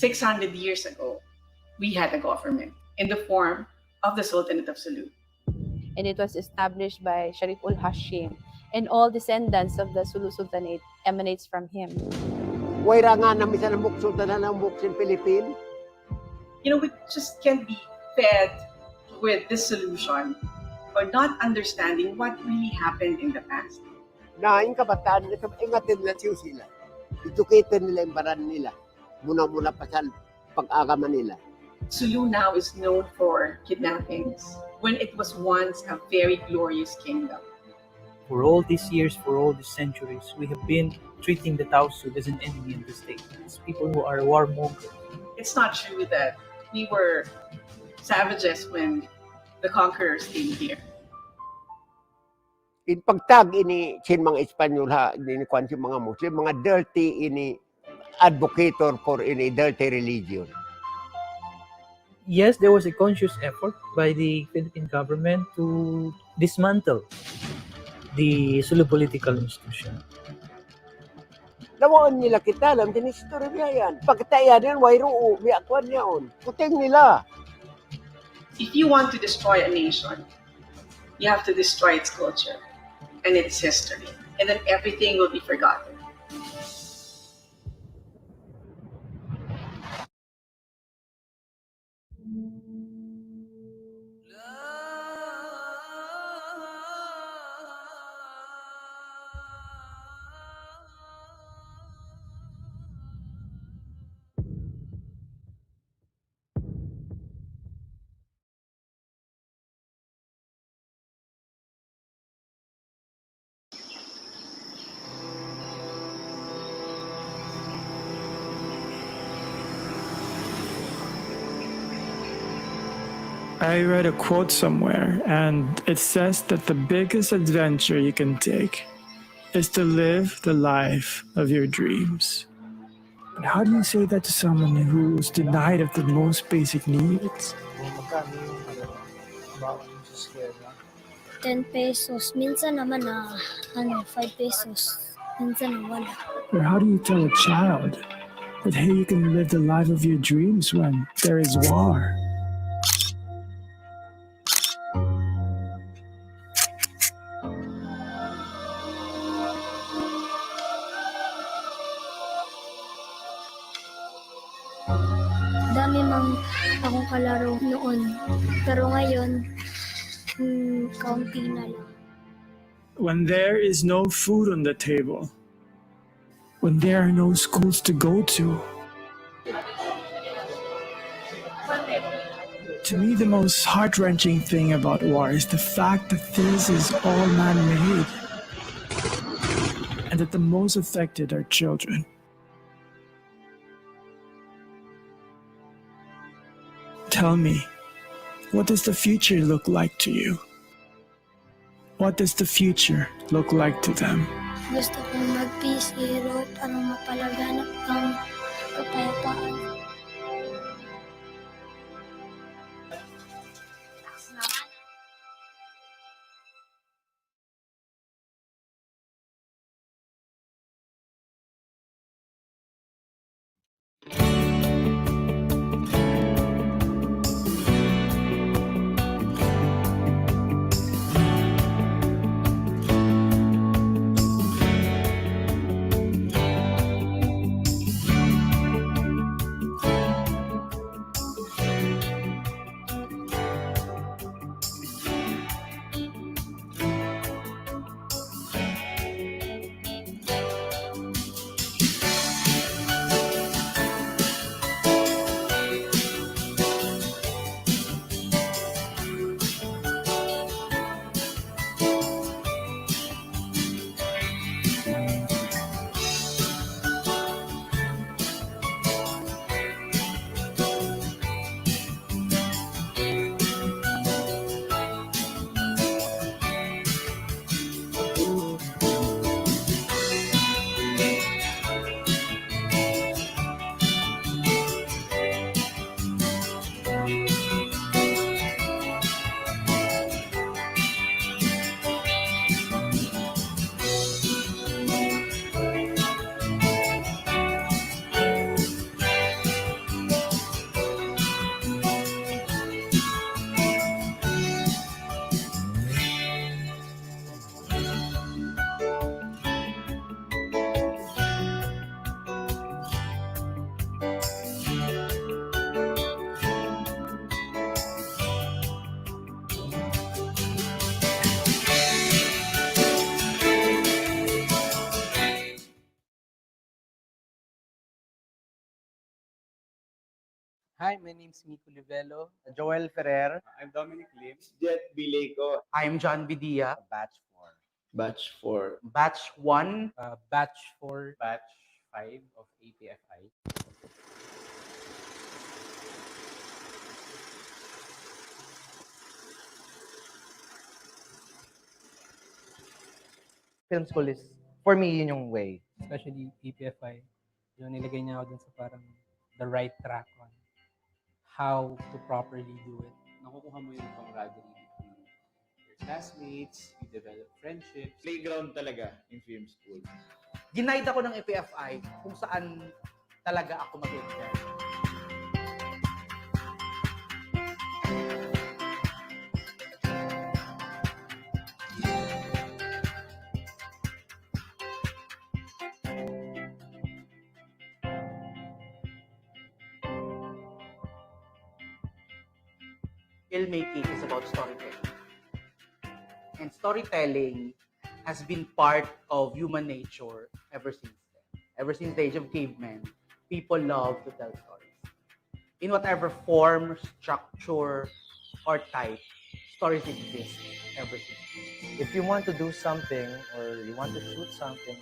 "600 years ago, we had a government in the form of the Sultanate of Sulu. And it was established by Sharif ul Hashim, and all descendants of the Sulu Sultanate emanates from him. Waira nga na misa ng sultanan ng buksin Philippine. You know, we just can't be fed with this solution or not understanding what really happened in the past. Na yung kabataan, ingatin na sila. Educated nila yung baran nila. Muna-muna pa sa pag-agama nila. Sulu now is known for kidnappings when it was once a very glorious kingdom. For all these years, for all these centuries, we have been treating the Tausug as an enemy in the state. It's people who are warmongers. It's not true that we were savages when the conquerors came here. In pagtag ini sin mga Espanyol ha, ini kwan si mga Muslim, mga dirty ini advocator for any dirty religion. Yes, there was a conscious effort by the Philippine government to dismantle the Sulu political institution. Lawaan nila kita, alam din istorya yan. Pagkatayan yan, wayro, may akwan yan. Kuting nila. If you want to destroy a nation, you have to destroy its culture and its history, and then everything will be forgotten. I read a quote somewhere, and it says that the biggest adventure you can take is to live the life of your dreams. But how do you say that to someone who's denied of the most basic needs? 10 pesos. Minsan naman na 5 pesos. Minsan na wala. Or how do you tell a child that, hey, you can live the life of your dreams when there is war? Dami mang akong kalaro noon. Pero ngayon, kaunti na lang. When there is no food on the table, when there are no schools to go to, to me the most heart-wrenching thing about war is the fact that this is all man-made, and that the most affected are children. Tell me, what does the future look like to you? What does the future look like to them? Gusto kong mag-peace hero para mapalaganap ng kapayapaan. Hi, my name's Miko Livelo. Joel Ferrer. I'm Dominic Lim. Jet Bileco. I'm John Bidia. Batch 4. Batch 4. Batch 1. Batch 4. Batch 5 of APFI. Film school is, for me, yun yung way. Especially APFI. Yung nilagay niya ako dun sa parang the right track on how to properly do it. Nakukuha mo yung camaraderie between your classmates, you develop friendships. Playground talaga in film school. Ginaid ako ng APFI kung saan talaga ako mag-excel. Filmmaking is about storytelling. And storytelling has been part of human nature ever since then. Ever since the age of cavemen, people love to tell stories. In whatever form, structure, or type, stories exist ever since. If you want to do something or you want to shoot something,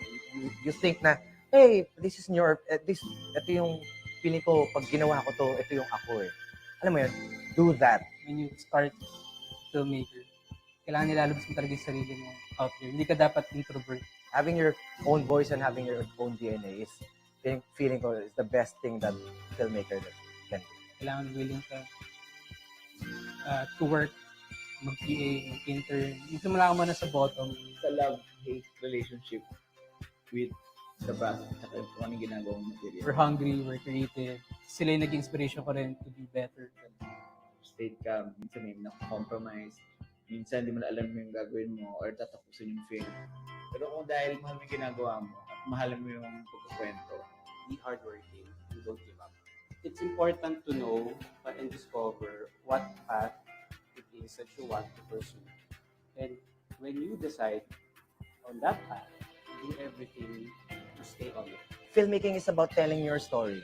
you think na, hey, this is ito yung feeling ko, pag ginawa ko to, ito yung ako eh. Alam mo yun, do that. When you start filmmaker, kailangan nilalabas mo talaga yung sarili mo out there. Hindi ka dapat introvert. Having your own voice and having your own DNA is, feeling ko, is the best thing that filmmaker can do. Kailangan willing ka to work, mag-PA, mag-intern. Simula ka muna sa bottom. Sa love-hate relationship with the craft at kung anong ginagawang material. We're hungry, we're creative. Sila yung naging inspiration ko rin to be better. State ka, minsan may compromise. Minsan di mo na alam yung gagawin mo or tatapusin yung film. Pero kung dahil mahal mo yung ginagawa mo at mahal mo yung pagkukwento, be hardworking, you don't give up. It's important to know and discover what path it is that you want to pursue. And when you decide on that path, do everything to stay on it. Filmmaking is about telling your story.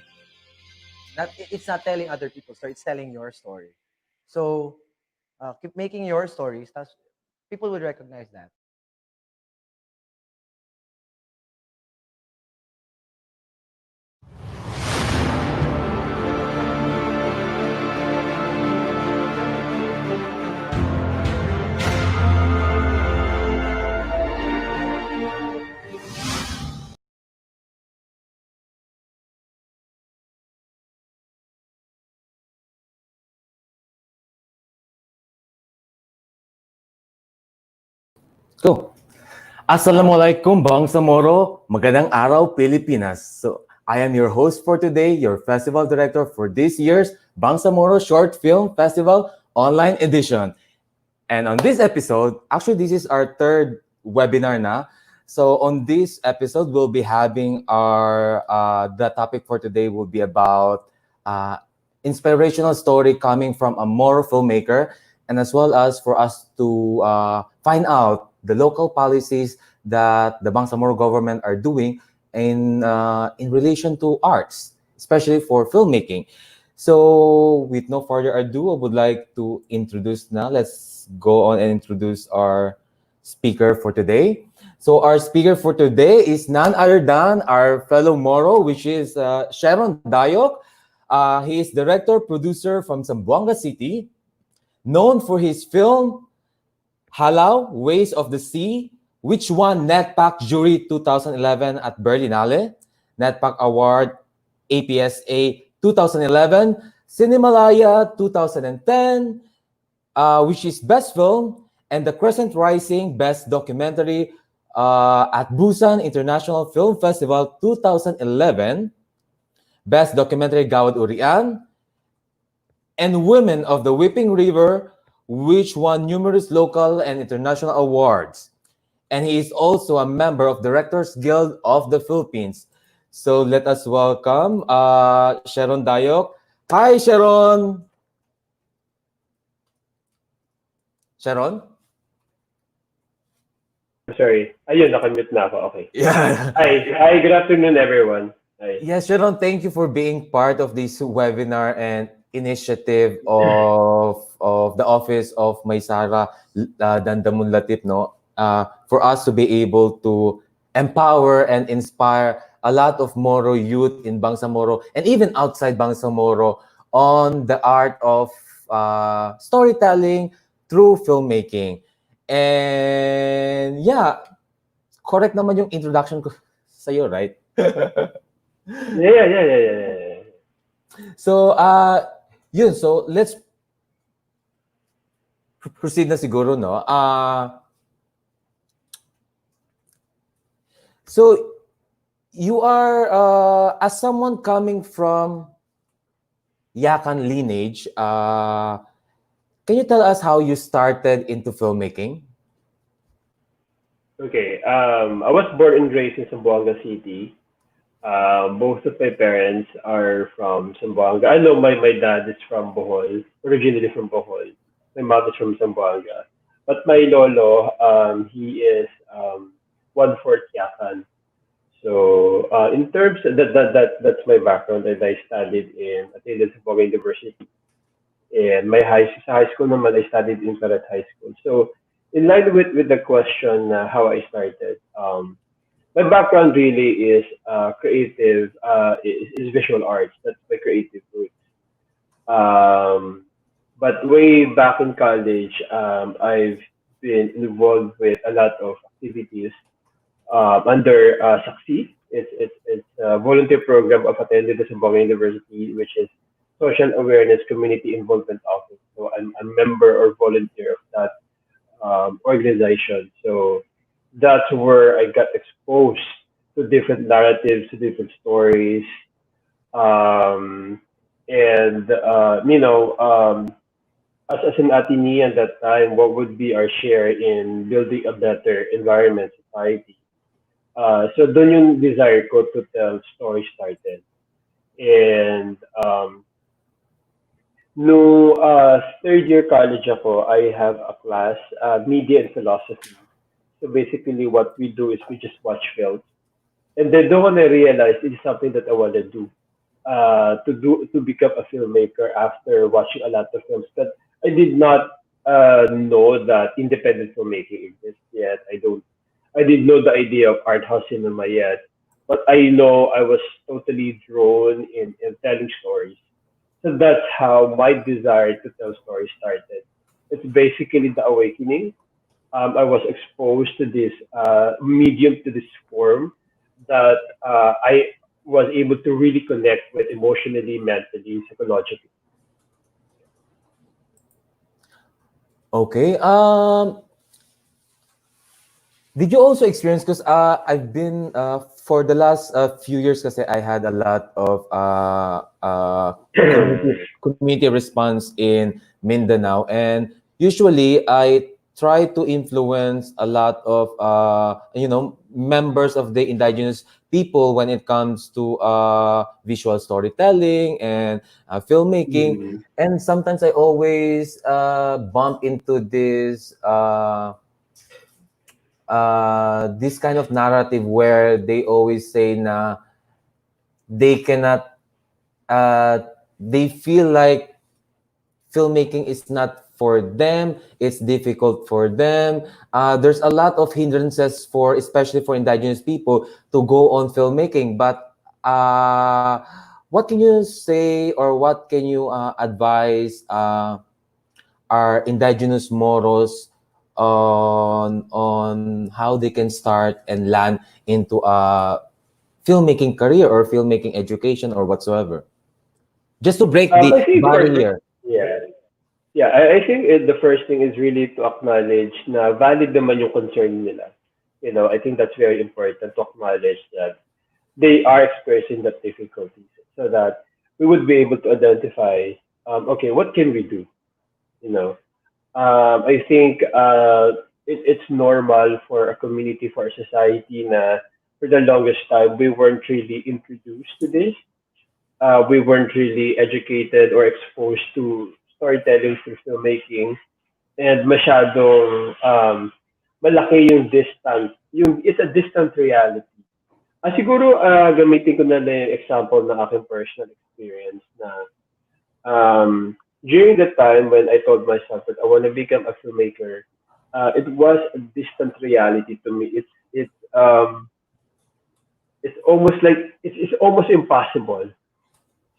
It's not telling other people's story, it's telling your story. So, keep making your stories. People will recognize that. Go. Assalamualaikum Bangsamoro, magandang araw Pilipinas. So, I am your host for today, your festival director for this year's Bangsamoro Short Film Festival Online Edition. And on this episode, actually this is our third webinar na. So on this episode, we'll be having the topic for today will be about inspirational story coming from a Moro filmmaker, and as well as for us to find out the local policies that the Bangsamoro government are doing in relation to arts, especially for filmmaking. So with no further ado, I would like to introduce now. Let's go on and introduce our speaker for today. So our speaker for today is none other than our fellow Moro, which is SHERON DAYOC. He is director, producer from Zamboanga City, known for his film HALAW, Ways of the Sea, which won NETPAC Jury-2011 at Berlinale, NETPAC Award, APSA 2011, Cinemalaya 2010, which is Best Film, and the Crescent Rising Best Documentary at Busan International Film Festival 2011, Best Documentary Gawad Urian, and Women of the Weeping River, which won numerous local and international awards. And he is also a member of Directors Guild of the Philippines. So let us welcome SHERON DAYOC. Hi, SHERON! SHERON? Sorry. Ayun, nakamute na ako. Okay. Yeah. Hi, good afternoon, everyone. Hi. Yes, SHERON, thank you for being part of this webinar. And initiative of the office of Maysara Dandamun Latif, no, for us to be able to empower and inspire a lot of Moro youth in Bangsamoro and even outside Bangsamoro on the art of storytelling through filmmaking. And yeah, correct naman yung introduction ko sa'yo, right? Yeah. So, yun. So, let's proceed na siguro, no? So, you are, as someone coming from Yakan lineage, can you tell us how you started into filmmaking? Okay. I was born and raised in Zamboanga City. Both of my parents are from Zamboanga. I know my dad is from Bohol, originally from Bohol. My mom is from Zamboanga. But my lolo, he is 1/4 Yakan. So in terms that's my background, and I attended Zamboanga University. And my high school naman, I studied in Karat High School. So in line with the question, how I started, my background really is creative, is visual arts. That's my creative roots. But way back in college, I've been involved with a lot of activities under SACSI. It's a volunteer program I've attended at Zamboanga University, which is Social Awareness Community Involvement Office. So I'm a member or volunteer of that organization. So that's where I got exposed to different narratives, to different stories, and as an Atini at that time, what would be our share in building a better environment, society? So doon yung desire ko to tell stories started. And no third year college ako, I have a class, media and philosophy. So basically what we do is we just watch films. And then the one I realized it is something that I want to do. To become a filmmaker after watching a lot of films. But I did not know that independent filmmaking exists yet. I didn't know the idea of art house cinema yet. But I know I was totally drawn in telling stories. So that's how my desire to tell stories started. It's basically the awakening. I was exposed to this medium, to this form that I was able to really connect with emotionally, mentally, psychologically. Okay. Did you also experience, because I've been for the last few years, kasi I had a lot of community response in Mindanao, and usually I try to influence a lot of members of the indigenous people when it comes to visual storytelling and filmmaking. And sometimes I always bump into this kind of narrative where they always say na they cannot, they feel like filmmaking is not for them, it's difficult for them. There's a lot of hindrances especially for indigenous people to go on filmmaking. But what can you say, or what can you advise our indigenous Moros on how they can start and land into a filmmaking career or filmmaking education or whatsoever, just to break the barrier? I think the first thing is really to acknowledge na valid naman yung concern nila. I think that's very important to acknowledge that they are experiencing that difficulties, so that we would be able to identify, okay, what can we do? I think it's normal for a community, for a society na for the longest time, we weren't really introduced to this. We weren't really educated or exposed to storytelling through filmmaking. And masyadong malaki yung distance. It's a distant reality. Siguro gamitin ko na lang yung example ng aking personal experience na During the time when I told myself that I want to become a filmmaker, it was a distant reality to me. It's almost like it's almost impossible.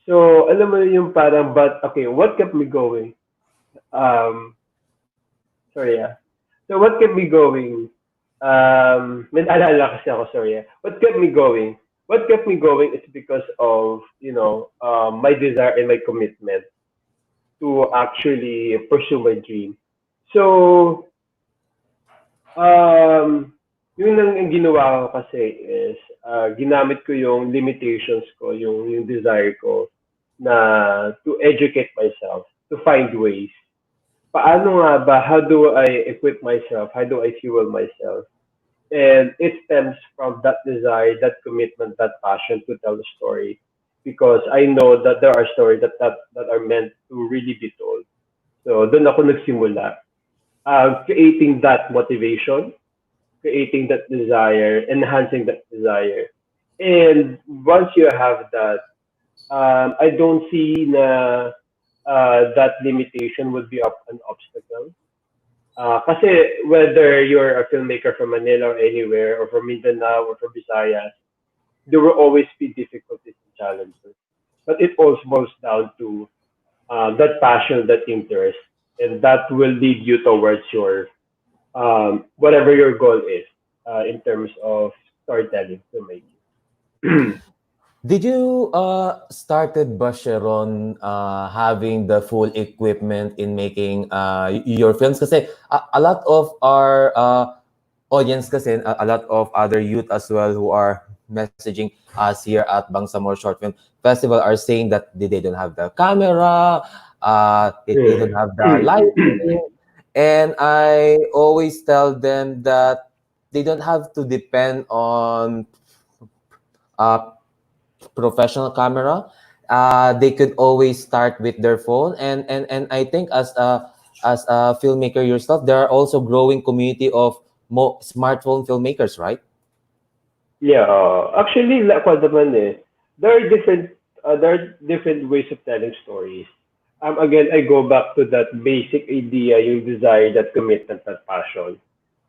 So alam mo yung parang, but okay, what kept me going? Um, sorry, yeah. So what kept me going? May naalala kasi ako, sorry. What kept me going? What kept me going is because of, my desire and my commitment to actually pursue my dream. So, yung ang ginawa ko kasi is, ginamit ko yung limitations ko, yung desire ko na to educate myself, to find ways. Paano nga ba? How do I equip myself? How do I fuel myself? And it stems from that desire, that commitment, that passion to tell a story. Because I know that there are stories that are meant to really be told. So doon ako nagsimula. Creating that motivation, creating that desire, enhancing that desire. And once you have that, I don't see na that limitation would be an obstacle. Kasi whether you're a filmmaker from Manila or anywhere, or from Mindanao or from Visayas, there will always be difficulties and challenges. But it all boils down to that passion, that interest, and that will lead you towards your whatever your goal is in terms of storytelling filmmaking. Did you started ba, SHERON, having the full equipment in making your films? Kasi a lot of our audience kasi, a lot of other youth as well who are messaging us here at Bangsamoro Short Film Festival are saying that they don't have the camera, they don't have the lighting, and I always tell them that they don't have to depend on professional camera. They could always start with their phone, and I think as a filmmaker yourself, there are also growing community of smartphone filmmakers, right? Yeah, actually, lakwa naman eh. There are different ways of telling stories. Again, I go back to that basic idea, yung desire, that commitment, that passion.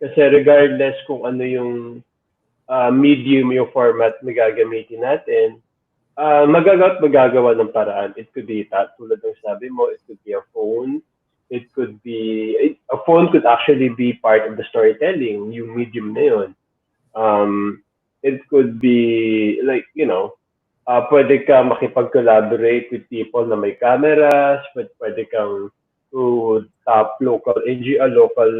Kasi regardless kung ano yung medium, yung format na gagamitin natin, magagawa ng paraan. It could be tulad ng sabi mo, it could be a phone. It could be, a phone could actually be part of the storytelling, yung medium na yun. It could be like, pwede ka makipag-collaborate with people na may cameras, pwede kang to top local NGO,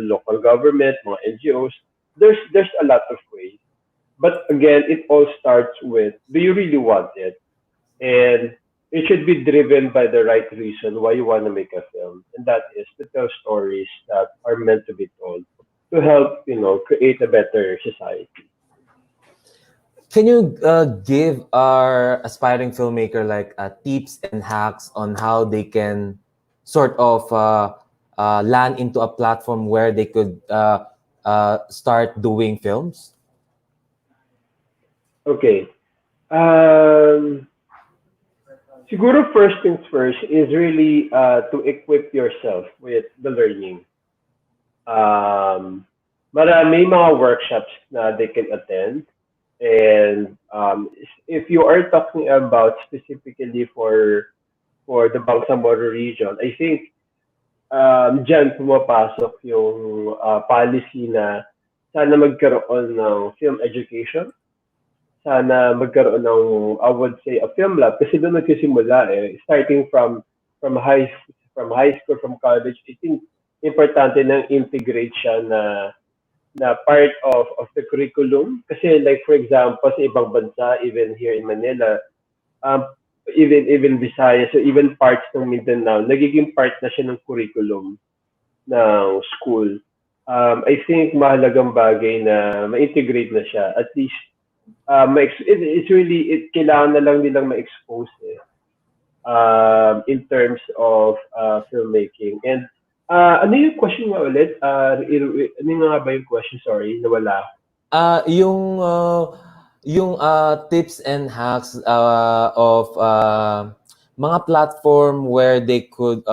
local government, mga NGOs. There's a lot of ways. But again, it all starts with, do you really want it? And it should be driven by the right reason why you want to make a film. And that is to tell stories that are meant to be told to help, create a better society. Can you give our aspiring filmmaker like tips and hacks on how they can sort of land into a platform where they could start doing films? Okay. Siguro first things first is really to equip yourself with the learning. Marami mga workshops na they can attend. And if you are talking about specifically for the Bangsamoro region, I think dyan pumapasok yung policy na sana magkaroon ng film education. Sana magkaroon ng, I would say, a film lab. Kasi doon nagsisimula eh. Starting from high school, from college, I think importante nang integrate siya na part of the curriculum. Kasi like for example, sa ibang bansa, even here in Manila, even Visayas, so even parts ng Mindanao, nagiging part na siya ng curriculum ng school. I think mahalagang bagay na ma-integrate na siya. At least, it's really, kailangan na lang nilang ma-expose in terms of filmmaking. And ano yung question nga ulit? Ano nga ba yung question? Sorry, nawala. Yung tips and hacks of mga platform where they could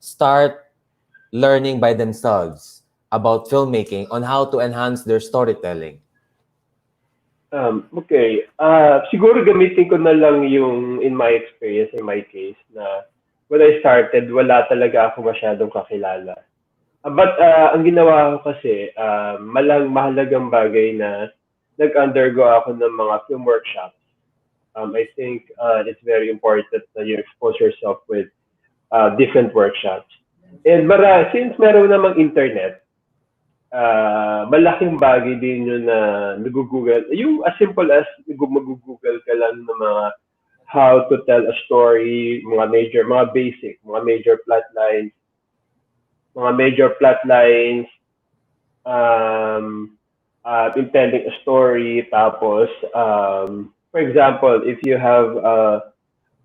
start learning by themselves about filmmaking on how to enhance their storytelling? Okay. Siguro gamitin ko na lang yung in my experience, in my case, na when I started, wala talaga ako masyadong kakilala. But ang ginawa ko kasi, mahalagang bagay na nag-undergo ako ng mga film workshops. I think it's very important that you expose yourself with different workshops. And since meron namang internet, malaking bagay din yun na nag-google. Yung as simple as mag-google ka lang ng mga how to tell a story, mga basic, mga major plot lines, intending a story, tapos, for example, if you have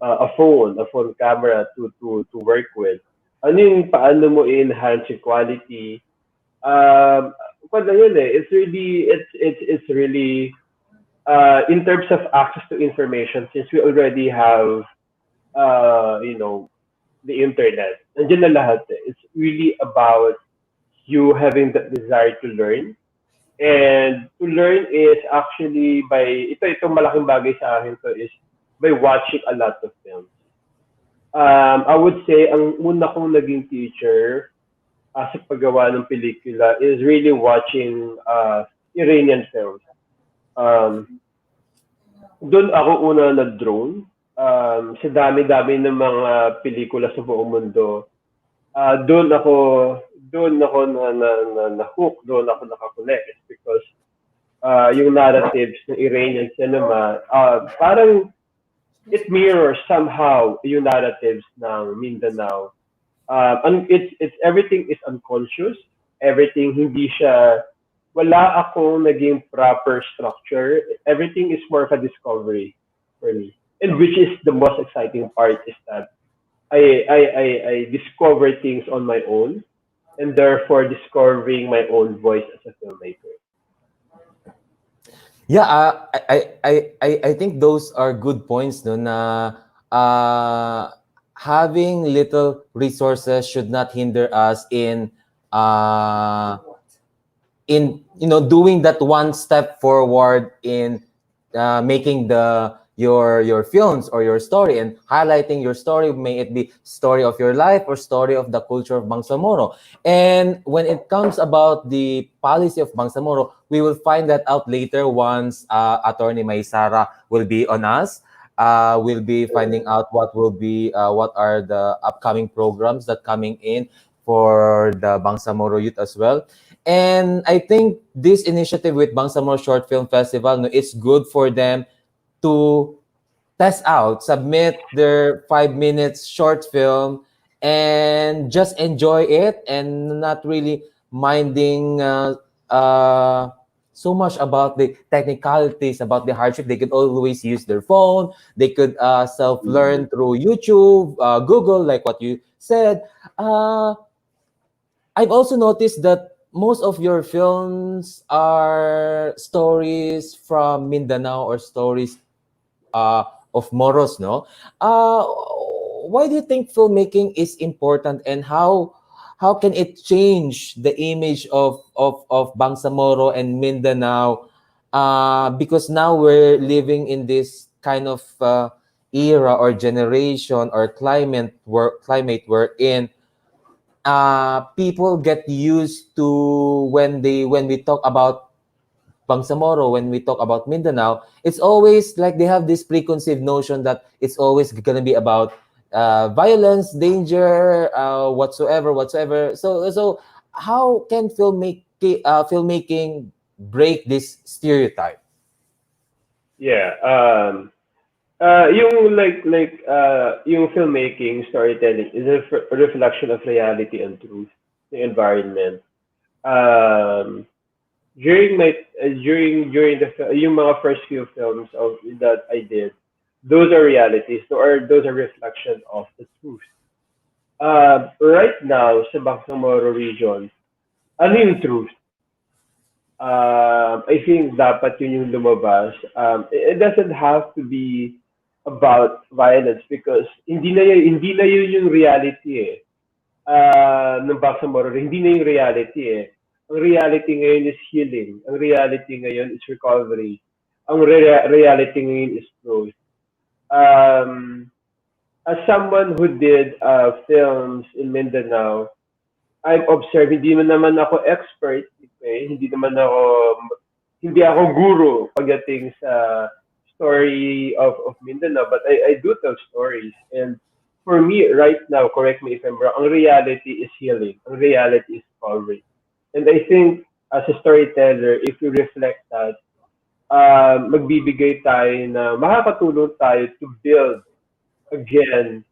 a phone camera to work with, paano mo i-enhance yung quality, it's really in terms of access to information, since we already have the internet, nandiyan na lahat. It's really about you having that desire to learn, and to learn is actually itong malaking bagay sa akin to is by watching a lot of films. I would say ang una kong naging teacher sa paggawa ng pelikula is really watching Iranian films. Doon ako una nag-drone. Sa dami-dami ng mga pelikula sa buong mundo. Doon ako na-hook, doon ako nakakonect. It's because yung narratives ng Iranian cinema, parang it mirrors somehow yung narratives ng Mindanao. It's everything is unconscious. Everything wala akong naging proper structure. Everything is more of a discovery for me. And which is the most exciting part is that I discover things on my own, and therefore discovering my own voice as a filmmaker. Yeah, I think those are good points, no, na having little resources should not hinder us in doing that one step forward in making your films or your story and highlighting your story, may it be story of your life or story of the culture of Bangsamoro. And when it comes about the policy of Bangsamoro, we will find that out later once Attorney Maysara will be on us. We'll be finding out what are the upcoming programs that coming in for the Bangsamoro youth as well. And I think this initiative with Bangsamoro Short Film Festival, no, it's good for them to test out, submit their 5 minutes short film and just enjoy it and not really minding so much about the technicalities, about the hardship. They could always use their phone. They could self-learn through YouTube, Google, like what you said. I've also noticed that most of your films are stories from Mindanao or stories of Moros, no? Why do you think filmmaking is important, and how can it change the image of Bangsamoro and Mindanao? Because now we're living in this kind of era or generation or climate we're in. People get used to when we talk about Bangsamoro, when we talk about Mindanao, it's always like they have this preconceived notion that it's always going to be about violence, danger, whatsoever. So how can filmmaking break this stereotype? Yeah. Yung filmmaking, storytelling is a reflection of reality and truth, the environment. During yung mga first few films that I did, those are realities, those are reflection of the truth. Right now sa Bangsamoro region, ano yung truth? I think dapat yun yung lumabas. It doesn't have to be about violence because hindi na yun yung reality eh. Ng Bangsamoro, hindi na yung reality eh. Ang reality ngayon is healing. Ang reality ngayon is recovery. Ang reality ngayon is growth. As someone who did films in Mindanao, I've observed, hindi naman ako expert, okay? Hindi ako guru pagdating sa story of Mindanao, but I do tell stories. And for me, right now, correct me if I'm wrong, ang reality is healing. Ang reality is recovery. And I think, as a storyteller, if you reflect that, magbibigay tayo na makakatulong tayo to build again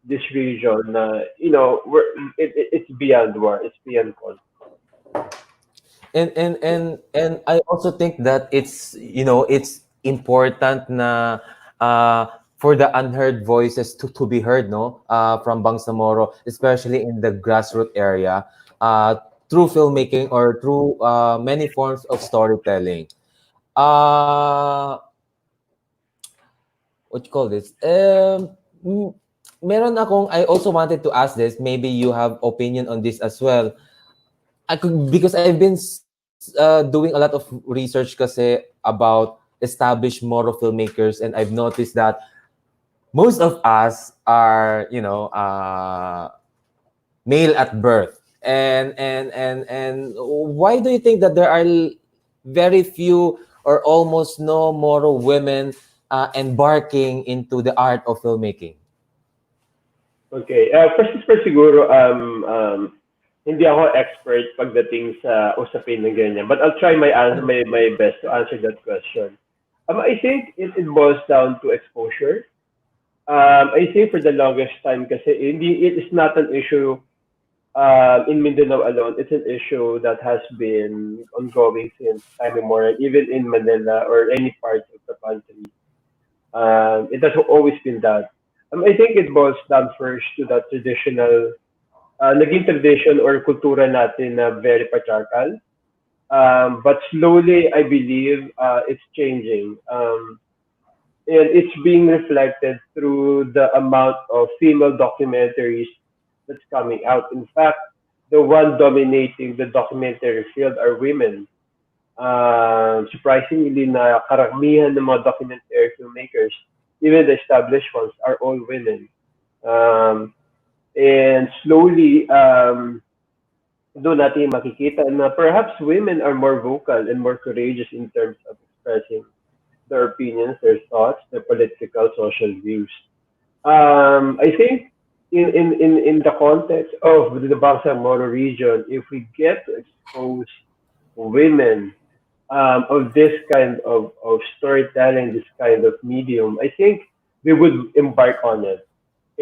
this region it's beyond war, it's beyond conflict. And I also think that it's it's important na for the unheard voices to be heard, no, from Bangsamoro, especially in the grassroots area, through filmmaking or through many forms of storytelling. What you call this? Meron akong, I also wanted to ask this. Maybe you have opinion on this as well. Because I've been doing a lot of research kasi about established Moro filmmakers, and I've noticed that most of us are, male at birth. And why do you think that there are very few or almost no Moro women embarking into the art of filmmaking? Okay. First siguro, hindi ako expert pagdating sa usapin ng ganyan, but I'll try my best to answer that question. I think it boils down to exposure. I think for the longest time kasi it is not an issue in Mindanao alone. It's an issue that has been ongoing since time immemorial, even in Manila or any part of the country. It has always been that. I think it boils down first to that traditional, naging tradition or kultura natin na very patriarchal. But slowly, I believe it's changing. And it's being reflected through the amount of female documentaries that's coming out. In fact, the one dominating the documentary field are women. Surprisingly, na karamihan ng mga documentary filmmakers, even the established ones, are all women. And slowly, doon natin makikita na perhaps women are more vocal and more courageous in terms of expressing their opinions, their thoughts, their political, social views. I think in the context of the Bangsamoro region, if we get to expose women of this kind of storytelling, this kind of medium, I think we would embark on it.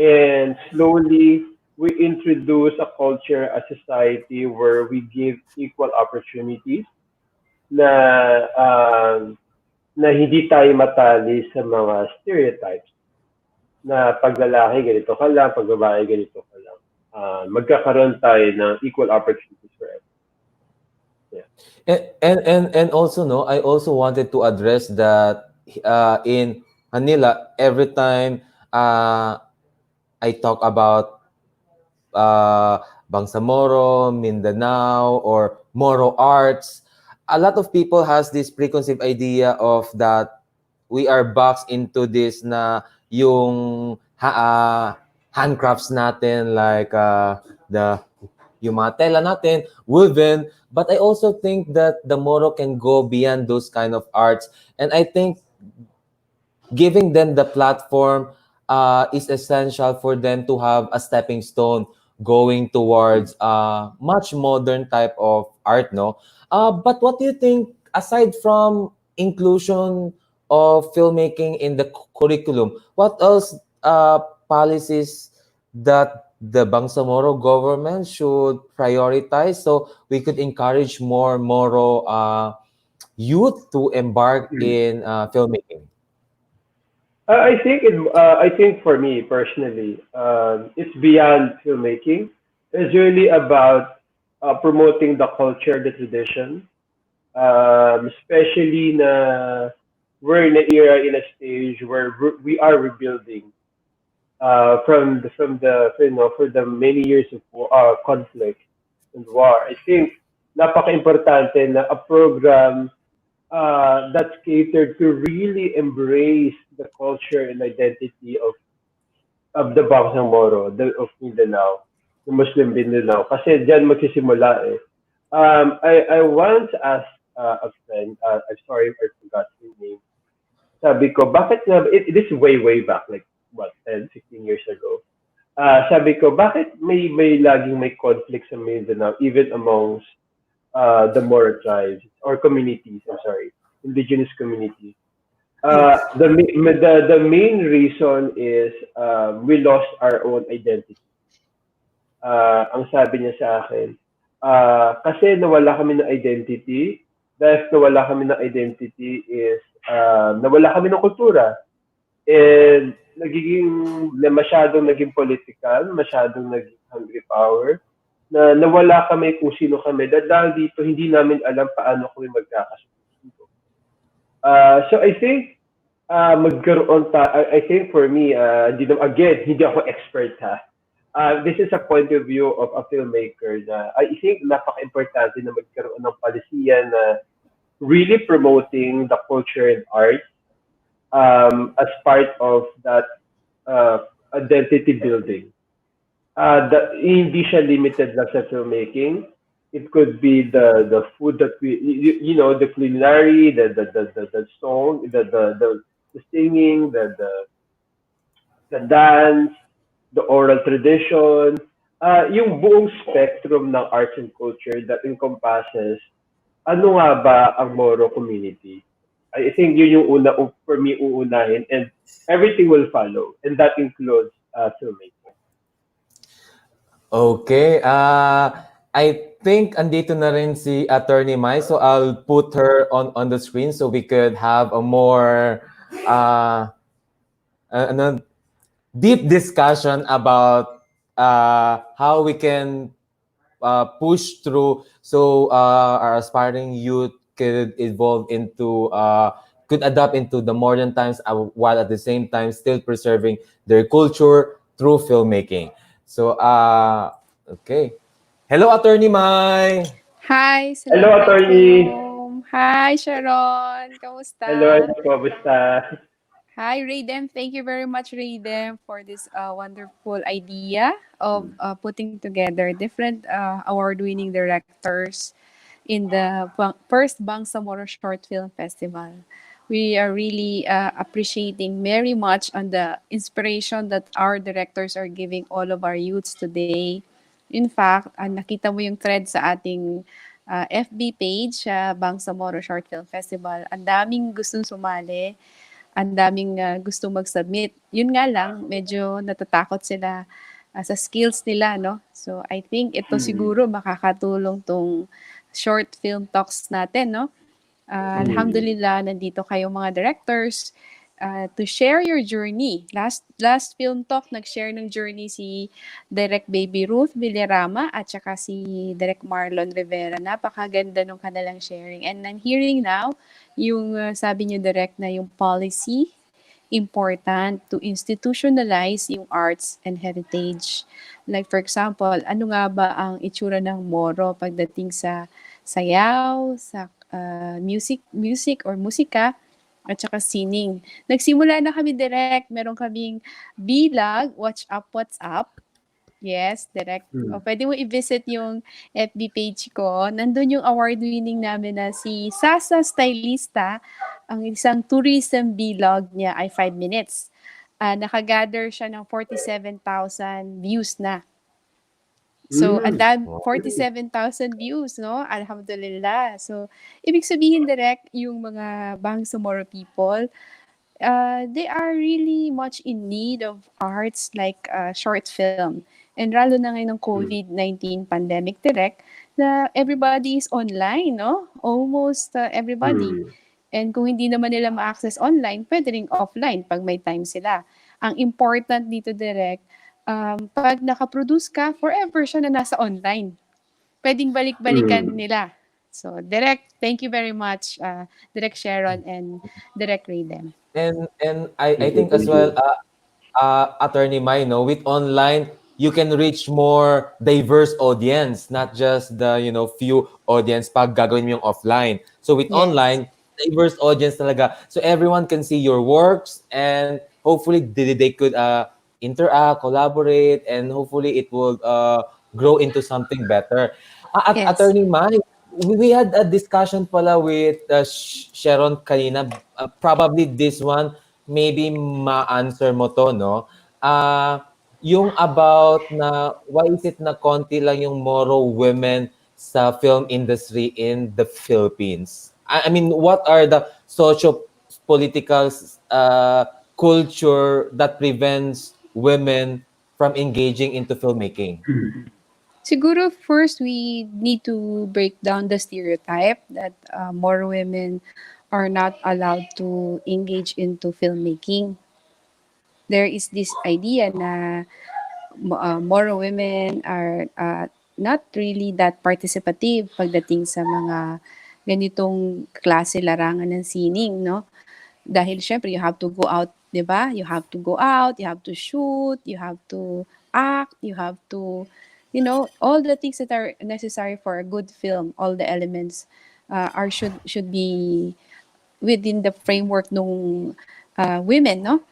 And slowly, we introduce a culture, a society where we give equal opportunities na hindi tayo matali sa mga stereotypes na pag lalaki ganito ka lang, pag babae ganito ka lang. Magkakaroon tayo ng equal opportunities for everyone. Yeah. And also, no, I also wanted to address that in Manila, every time I talk about Bangsamoro, Mindanao, or Moro arts, a lot of people has this preconceived idea of that we are boxed into this na yung handcrafts natin, like yung mga tela natin, woven. But I also think that the Moro can go beyond those kind of arts. And I think giving them the platform is essential for them to have a stepping stone going towards much modern type of art, no? But what do you think, aside from inclusion of filmmaking in the curriculum, what else policies that the Bangsamoro government should prioritize so we could encourage more Moro youth to embark in filmmaking? I think for me personally, it's beyond filmmaking. It's really about promoting the culture, the tradition, especially na we're in a stage where we are rebuilding from the for the many years of conflict and war. I think napaka-importante na a program that's catered to really embrace the culture and identity of the Bangsamoro, of Mindanao, the Muslim Mindanao. Kasi diyan magsisimula eh. I once asked a friend, I'm sorry if I forgot his name. Sabi ko, bakit nga, this is way back, like, what, 10, 15 years ago. Sabi ko, bakit may laging may conflict sa Mindanao, even amongst the Moro tribes or communities, I'm sorry, indigenous communities. The main reason is we lost our own identity. Ang sabi niya sa akin, kasi nawala kami ng identity, dahil nawala kami ng identity is nawala kami ng kultura. And masyadong naging political, masyadong naging hungry power, na nawala kami kung sino kami. Dahil dito, hindi namin alam paano kami magkakasundo. So I think, I think for me, hindi ako expert ha. This is a point of view of a filmmaker na I think napaka-importante na magkaroon ng palisiya na really promoting the culture and art as part of that identity building. Hindi siya limited lang sa filmmaking. It could be the food that the culinary, the song, the singing, the dance, the oral tradition, yung buong spectrum ng arts and culture that encompasses ano nga ba ang Moro community. I think yun yung for me, uunahin, and everything will follow, and that includes filmmaking. Okay. I think andito na rin si Attorney Mai, so I'll put her on the screen so we could have a more deep discussion about how we can push through so our aspiring youth could evolve into could adapt into the modern times while at the same time still preserving their culture through filmmaking. So okay. Hello, Attorney Mai. Hi, Hello, Attorney. Hi, Sharon. Kamusta? Hello, kamusta? Hi, Raydem. Thank you very much, Raydem, for this wonderful idea of putting together different award-winning directors in the first Bangsamoro Short Film Festival. We are really appreciating very much on the inspiration that our directors are giving all of our youths today. In fact, nakita mo yung thread sa ating FB page, Bangsamoro Short Film Festival. Ang daming gustong sumali, ang daming gustong mag-submit. Yun nga lang, medyo natatakot sila sa skills nila, no? So, I think ito siguro makakatulong tong short film talks natin, no? Alhamdulillah, nandito kayo mga directors to share your journey. Last film talk, nag-share ng journey si Direk Baby Ruth Villarama at saka si Direk Marlon Rivera. Napakaganda nung kanilang sharing. And I'm hearing now, yung sabi niyo Direk na yung policy, important to institutionalize yung arts and heritage. Like for example, ano nga ba ang itsura ng Moro pagdating sa sayaw, sa music or musika, at saka sining. Nagsimula na kami direct. Meron kaming vlog, Watch Up, What's Up. Yes, direct. O, pwede mo i-visit yung FB page ko. Nandun yung award-winning namin na si Sasa Stylista. Ang isang tourism vlog niya ay 5 minutes. Nakagather siya ng 47,000 views na. So, 47,000 views, no? Alhamdulillah. So, ibig sabihin direct yung mga Bangsamoro people, they are really much in need of arts like short film. And lalo na ngayon ng COVID-19 pandemic direct, na everybody is online, no? Almost everybody. And kung hindi naman nila ma-access online, pwede rin offline pag may time sila. Ang important dito direct, pag nakaproduce ka, forever siya na nasa online. Pwedeng balik-balikan nila. So, Direct, thank you very much, Direct Sharon and Direct Raydem. And I think as well, Attorney Mai, no, with online, you can reach more diverse audience, not just the, few audience pag gagawin mo yung offline. So with Yes. online, diverse audience talaga. So everyone can see your works and hopefully they could interact, collaborate, and hopefully it will grow into something better. Yes. Attorney Mai, we had a discussion pala with Sheron kanina. Probably this one, maybe ma-answer mo to, no? Yung about na why is it na konti lang yung Moro women sa film industry in the Philippines? I mean, what are the socio-political culture that prevents women from engaging into filmmaking? Siguro first we need to break down the stereotype that more women are not allowed to engage into filmmaking. There is this idea na more women are not really that participative pagdating sa mga ganitong klase larangan ng sining, no? Dahil syempre you have to go out, 'di ba? You have to go out, you have to shoot, you have to act, you have to all the things that are necessary for a good film, all the elements are should be within the framework ng women, no?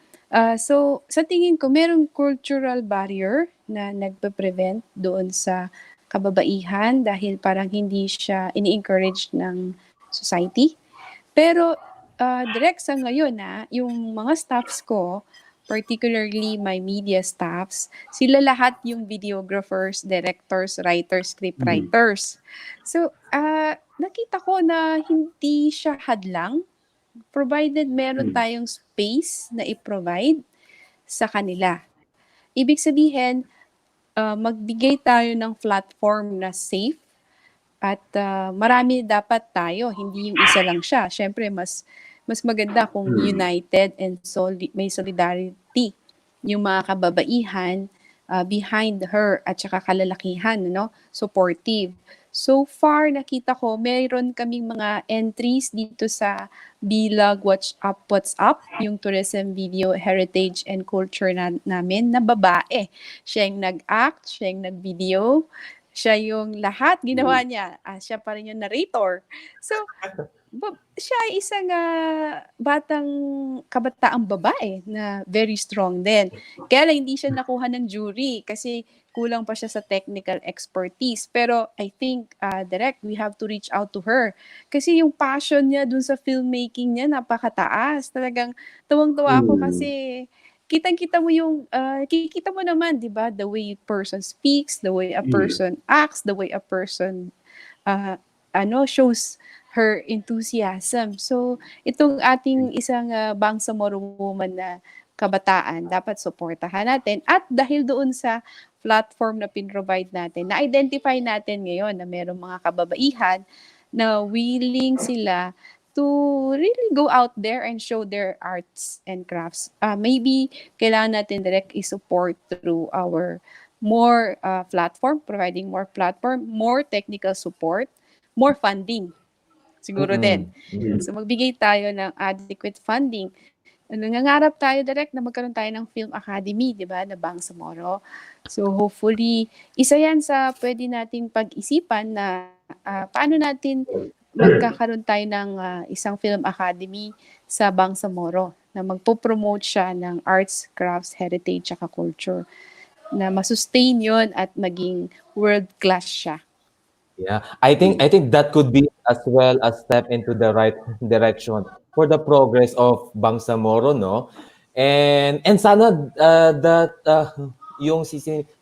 So, sa tingin ko, merong cultural barrier na nagpe-prevent doon sa kababaihan dahil parang hindi siya ini-encourage ng society. Pero, direct sa ngayon yung mga staffs ko, particularly my media staffs, sila lahat yung videographers, directors, writers, scriptwriters. So, nakita ko na hindi siya hadlang provided meron tayong space na i-provide sa kanila. Ibig sabihin, magbigay tayo ng platform na safe at marami dapat tayo, hindi yung isa lang siya. Siyempre, mas maganda kung united and may solidarity yung mga kababaihan behind her at saka kalalakihan, no? Supportive. So far, nakita ko, mayroon kaming mga entries dito sa Bilag What's Up, yung tourism video heritage and culture namin na babae. Siya yung nag-act, siya yung nag-video, siya yung lahat ginawa niya. Siya pa rin yung narrator. So, siya ay isang kabataang babae na very strong din. Kaya lang hindi siya nakuha ng jury kasi kulang pa siya sa technical expertise. Pero I think, direct, we have to reach out to her. Kasi yung passion niya dun sa filmmaking niya, napakataas. Talagang tawang-tawa ako kasi kitang-kita mo yung, kikita mo naman, di ba, the way a person speaks, the way a person acts, the way a person shows her enthusiasm. So, itong ating isang Bangsamoro woman na kabataan, dapat suportahan natin. At dahil doon sa platform na pin-provide natin, na-identify natin ngayon na mayroong mga kababaihan na willing sila to really go out there and show their arts and crafts. Maybe kailangan natin direct i-support through our more platform, providing more platform, more technical support, more funding. Siguro din. So magbigay tayo ng adequate funding. Nangangarap tayo direct na magkaroon tayo ng Film Academy, di ba, na Bangsamoro. So hopefully, isa yan sa pwede nating pag-isipan na paano natin magkakaroon tayo ng isang Film Academy sa Bangsamoro na magpo-promote siya ng arts, crafts, heritage, at culture na masustain yon at maging world-class siya. Yeah, I think that could be as well a step into the right direction for the progress of Bangsamoro, no? And sana that yung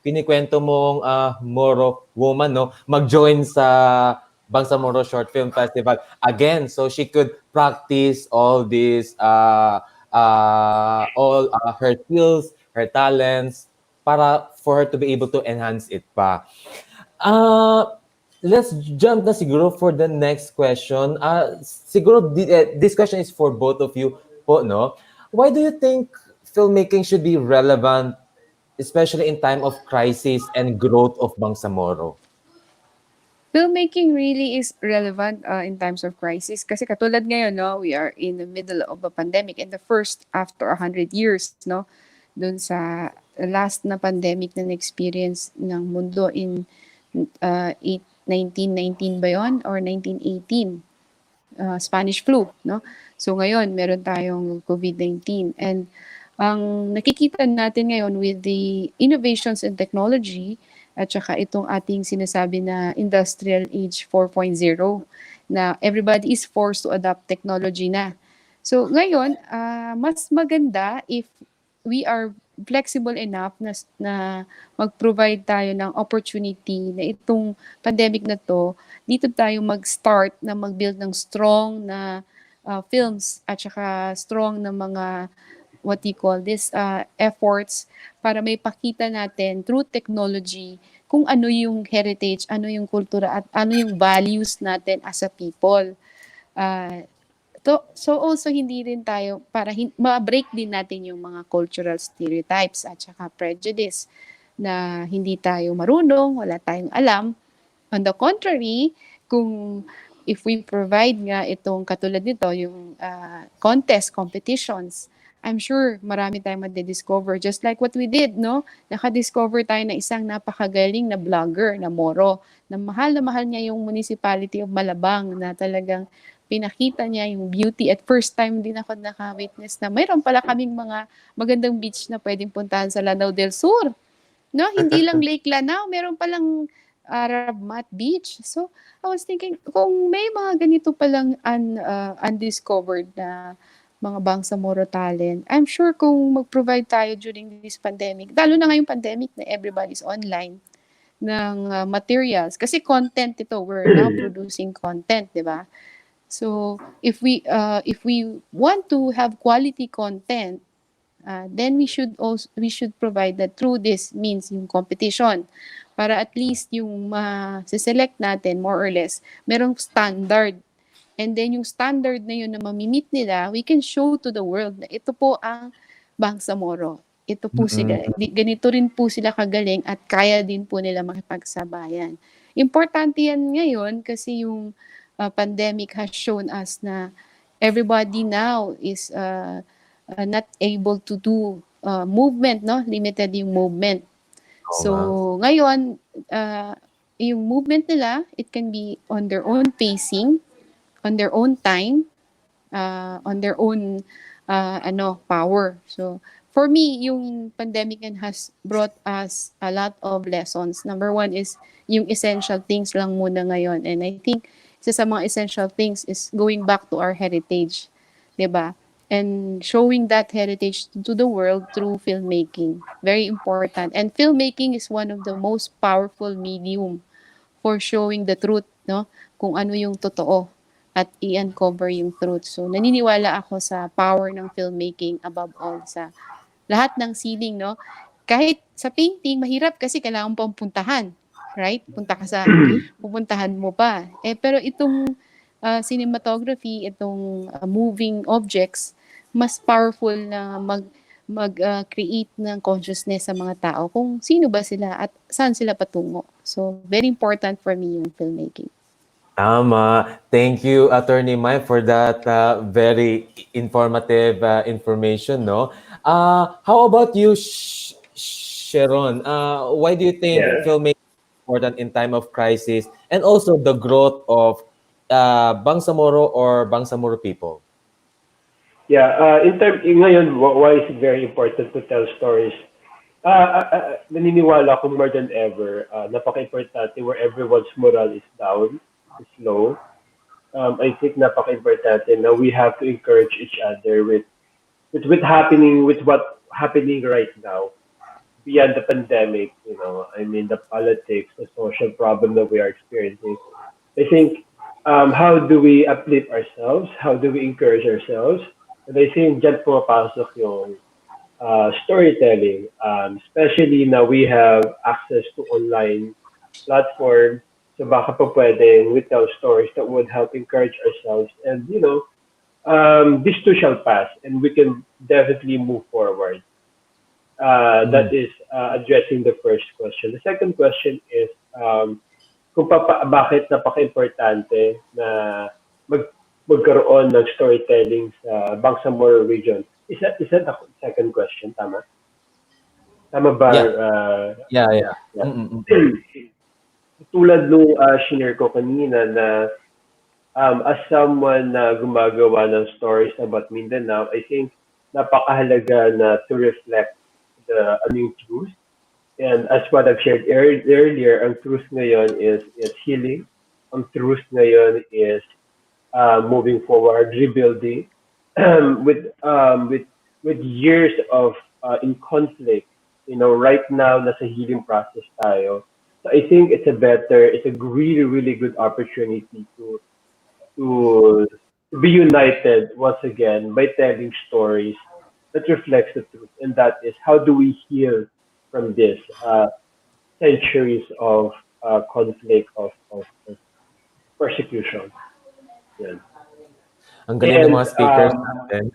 pinikwento mong Moro woman, no, mag-join sa Bangsamoro Short Film Festival again, so she could practice all these her skills, her talents, para for her to be able to enhance it pa. Let's jump na siguro for the next question. Siguro this question is for both of you po, no? Why do you think filmmaking should be relevant, especially in time of crisis and growth of Bangsamoro? filmmaking really is relevant in times of crisis. Kasi katulad ngayon, no, we are in the middle of a pandemic and the first after 100 years, no, dun sa last na pandemic na na-experience ng mundo in 1919 ba yun? Or 1918? Spanish flu, no? So ngayon, meron tayong COVID-19. And ang nakikita natin ngayon with the innovations in technology at saka itong ating sinasabi na Industrial Age 4.0 na everybody is forced to adopt technology na. So ngayon, mas maganda if we are flexible enough na mag-provide tayo ng opportunity na itong pandemic na to, dito tayo mag-start na mag-build ng strong na films at saka strong na mga what you call this efforts para may pakita natin through technology kung ano yung heritage, ano yung kultura at ano yung values natin as a people. So also hindi rin tayo para ma-break din natin yung mga cultural stereotypes at saka prejudice na hindi tayo marunong, wala tayong alam. On the contrary, kung if we provide nga itong katulad nito, yung competitions, I'm sure marami tayong madidiscover. Just like what we did, no? Nakadiscover tayo na isang napakagaling na vlogger na Moro, na mahal niya yung municipality of Malabang na talagang pinakita niya yung beauty. At first time din ako naka-witness na mayroon pala kaming mga magandang beach na pwedeng puntahan sa Lanao del Sur. No, hindi lang Lake Lanao, meron palang Arab Mat Beach. So, I was thinking, kung may mga ganito palang undiscovered na mga Bangsamoro talent, I'm sure kung mag-provide tayo during this pandemic, lalo na ngayong pandemic na everybody's online, ng materials. Kasi content ito, we're now producing content, di ba? So, if we want to have quality content, then we should provide that through this means yung competition para at least yung select natin more or less merong standard, and then yung standard na yun na mamimit nila, we can show to the world na ito po ang Bangsamoro, ito po sila, ganito rin po sila kagaling at kaya din po nila makipagsabayan. Importante yan ngayon kasi yung pandemic has shown us na everybody now is not able to do movement, no? Limited yung movement. So, ngayon, yung movement nila, it can be on their own pacing, on their own time, on their own power. So, for me, yung pandemic has brought us a lot of lessons. Number one is yung essential things lang muna ngayon. And I think isa sa mga essential things is going back to our heritage. 'Di ba? And showing that heritage to the world through filmmaking. Very important. And filmmaking is one of the most powerful medium for showing the truth, no? Kung ano yung totoo at i-uncover yung truth. So, naniniwala ako sa power ng filmmaking above all sa lahat ng sining, no? Kahit sa painting, mahirap kasi kailangan pang puntahan, right? Pupuntahan mo pa. Pero itong cinematography, itong moving objects, mas powerful na mag-create ng consciousness sa mga tao kung sino ba sila at saan sila patungo. So, very important for me yung filmmaking. Tama. Thank you, Attorney Mai, for that very informative information, no? How about you, Sheron? Why do you think filmmaking is important in time of crisis and also the growth of Bangsamoro or Bangsamoro people? Yeah, ngayon, why is it very important to tell stories? Naniniwala ko more than ever, napaka-importante where everyone's morale is down, is low. I think napaka-importante na we have to encourage each other with what's happening right now beyond the pandemic. You know, I mean the politics, the social problem that we are experiencing. I think how do we uplift ourselves? How do we encourage ourselves? And I think dyan pumapasok yung storytelling, especially now we have access to online platform. So baka pa pwedeng we tell stories that would help encourage ourselves, and you know, this too shall pass and we can definitely move forward. That is addressing the first question. The second question is kung bakit napaka-importante na magkaroon ng storytelling sa Bangsamoro region. Is that the second question? Tama? Tama ba? Yeah. Tulad nung shinare ko kanina na as someone na gumagawa ng stories about Mindanao, I think napakahalaga na to reflect the yung truth. And as what I've shared earlier, ang truth ngayon is healing. Ang truth ngayon is moving forward, rebuilding. with years of in conflict, right now nasa healing process tayo. So I think it's a really good opportunity to be united once again by telling stories that reflects the truth, and that is how do we heal from this centuries of conflict of persecution. Yan. Ang galing ng mga speakers natin.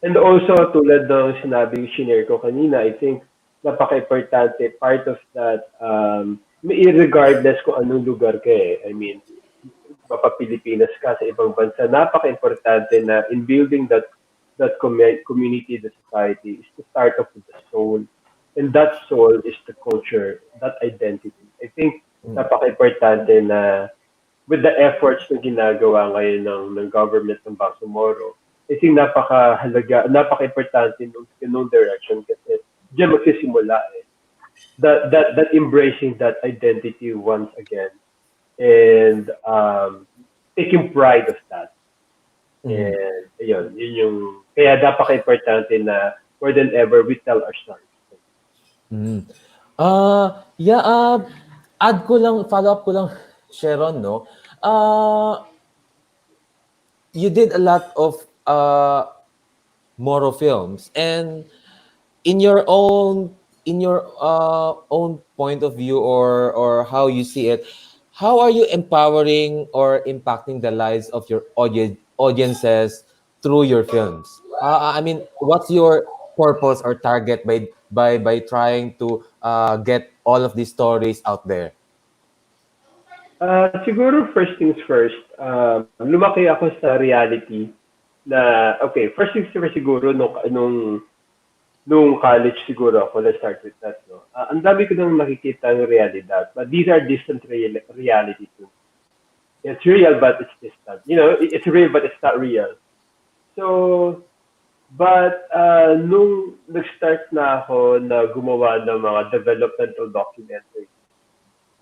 And also, tulad ng sinabing shinare ko kanina, I think napaka-importante, part of that, regardless kung anong lugar ka I mean, mapa-Pilipinas ka sa ibang bansa, napaka-importante na in building that community, the society, is to start off with the soul. And that soul is the culture, that identity. I think napaka-importante na with the efforts na ginagawa ngayon ng government ng Bangsamoro, I think napaka-halaga, napaka-importante nung direction kasi diyan magsisimula that embracing that identity once again and taking pride of that. And yun yung kaya napaka-importante na more than ever we tell our stories. Follow up ko lang, Sheron, no? You did a lot of Moro films, and in your own point of view or how you see it, how are you empowering or impacting the lives of your audiences through your films? I mean, what's your purpose or target by trying to get all of these stories out there? Siguro first things first, lumaki ako sa reality na, okay, first things first siguro nung college siguro ako, let's start with that. No? Ang dami ko nang nakikita ng realidad, but these are distant reality too. It's real, but it's distant. It's real, but it's not real. So, but nung nag-start na ako na gumawa ng mga developmental documentaries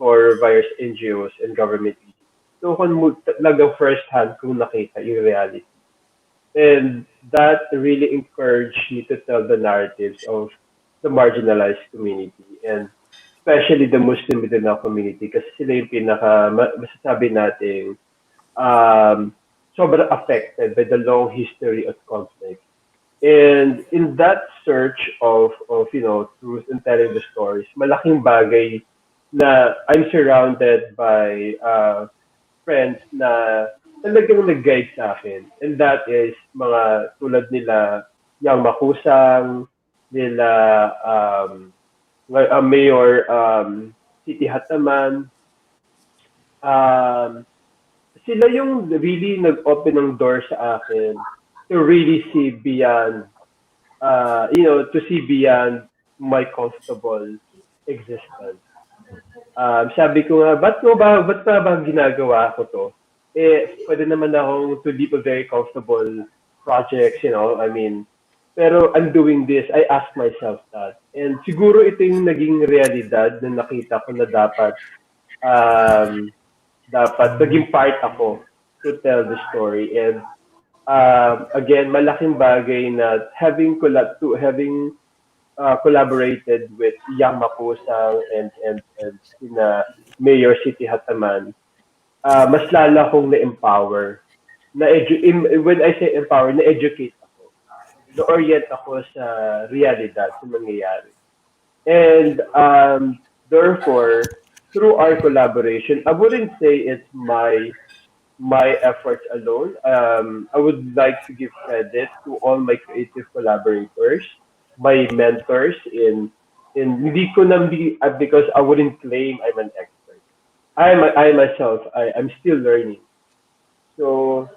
for various NGOs and government agencies. So, talagang first hand kung nakita yung reality. And that really encouraged me to tell the narratives of the marginalized community and especially the Muslim Mindanao community kasi sila yung masasabi natin sobrang affected by the long history of conflict. And in that search of truth and telling the stories, malaking bagay na I'm surrounded by friends na talagang nag-guide sa akin. And that is mga tulad nila Yang Makusang, nila Mayor City Hataman. Sila yung really nag-open ng door sa akin to really see beyond, to see beyond my comfortable existence. Sabi ko nga, ba't ba ginagawa ko to? Pwede naman akong to live a very comfortable projects, I mean, pero I'm doing this, I ask myself that. And siguro ito yung naging realidad na nakita ko na dapat naging part ako to tell the story. And again, malaking bagay na having collaborated with Yang Makusang and Mayor City Hataman, mas lala akong na-empower. When I say empower, na-educate ako. Na-orient ako sa realidad, sa nangyayari. And therefore, through our collaboration, I wouldn't say it's my efforts alone. I would like to give credit to all my creative collaborators, my mentors in hindi ko na because I wouldn't claim I'm an expert. I myself, I'm still learning. So,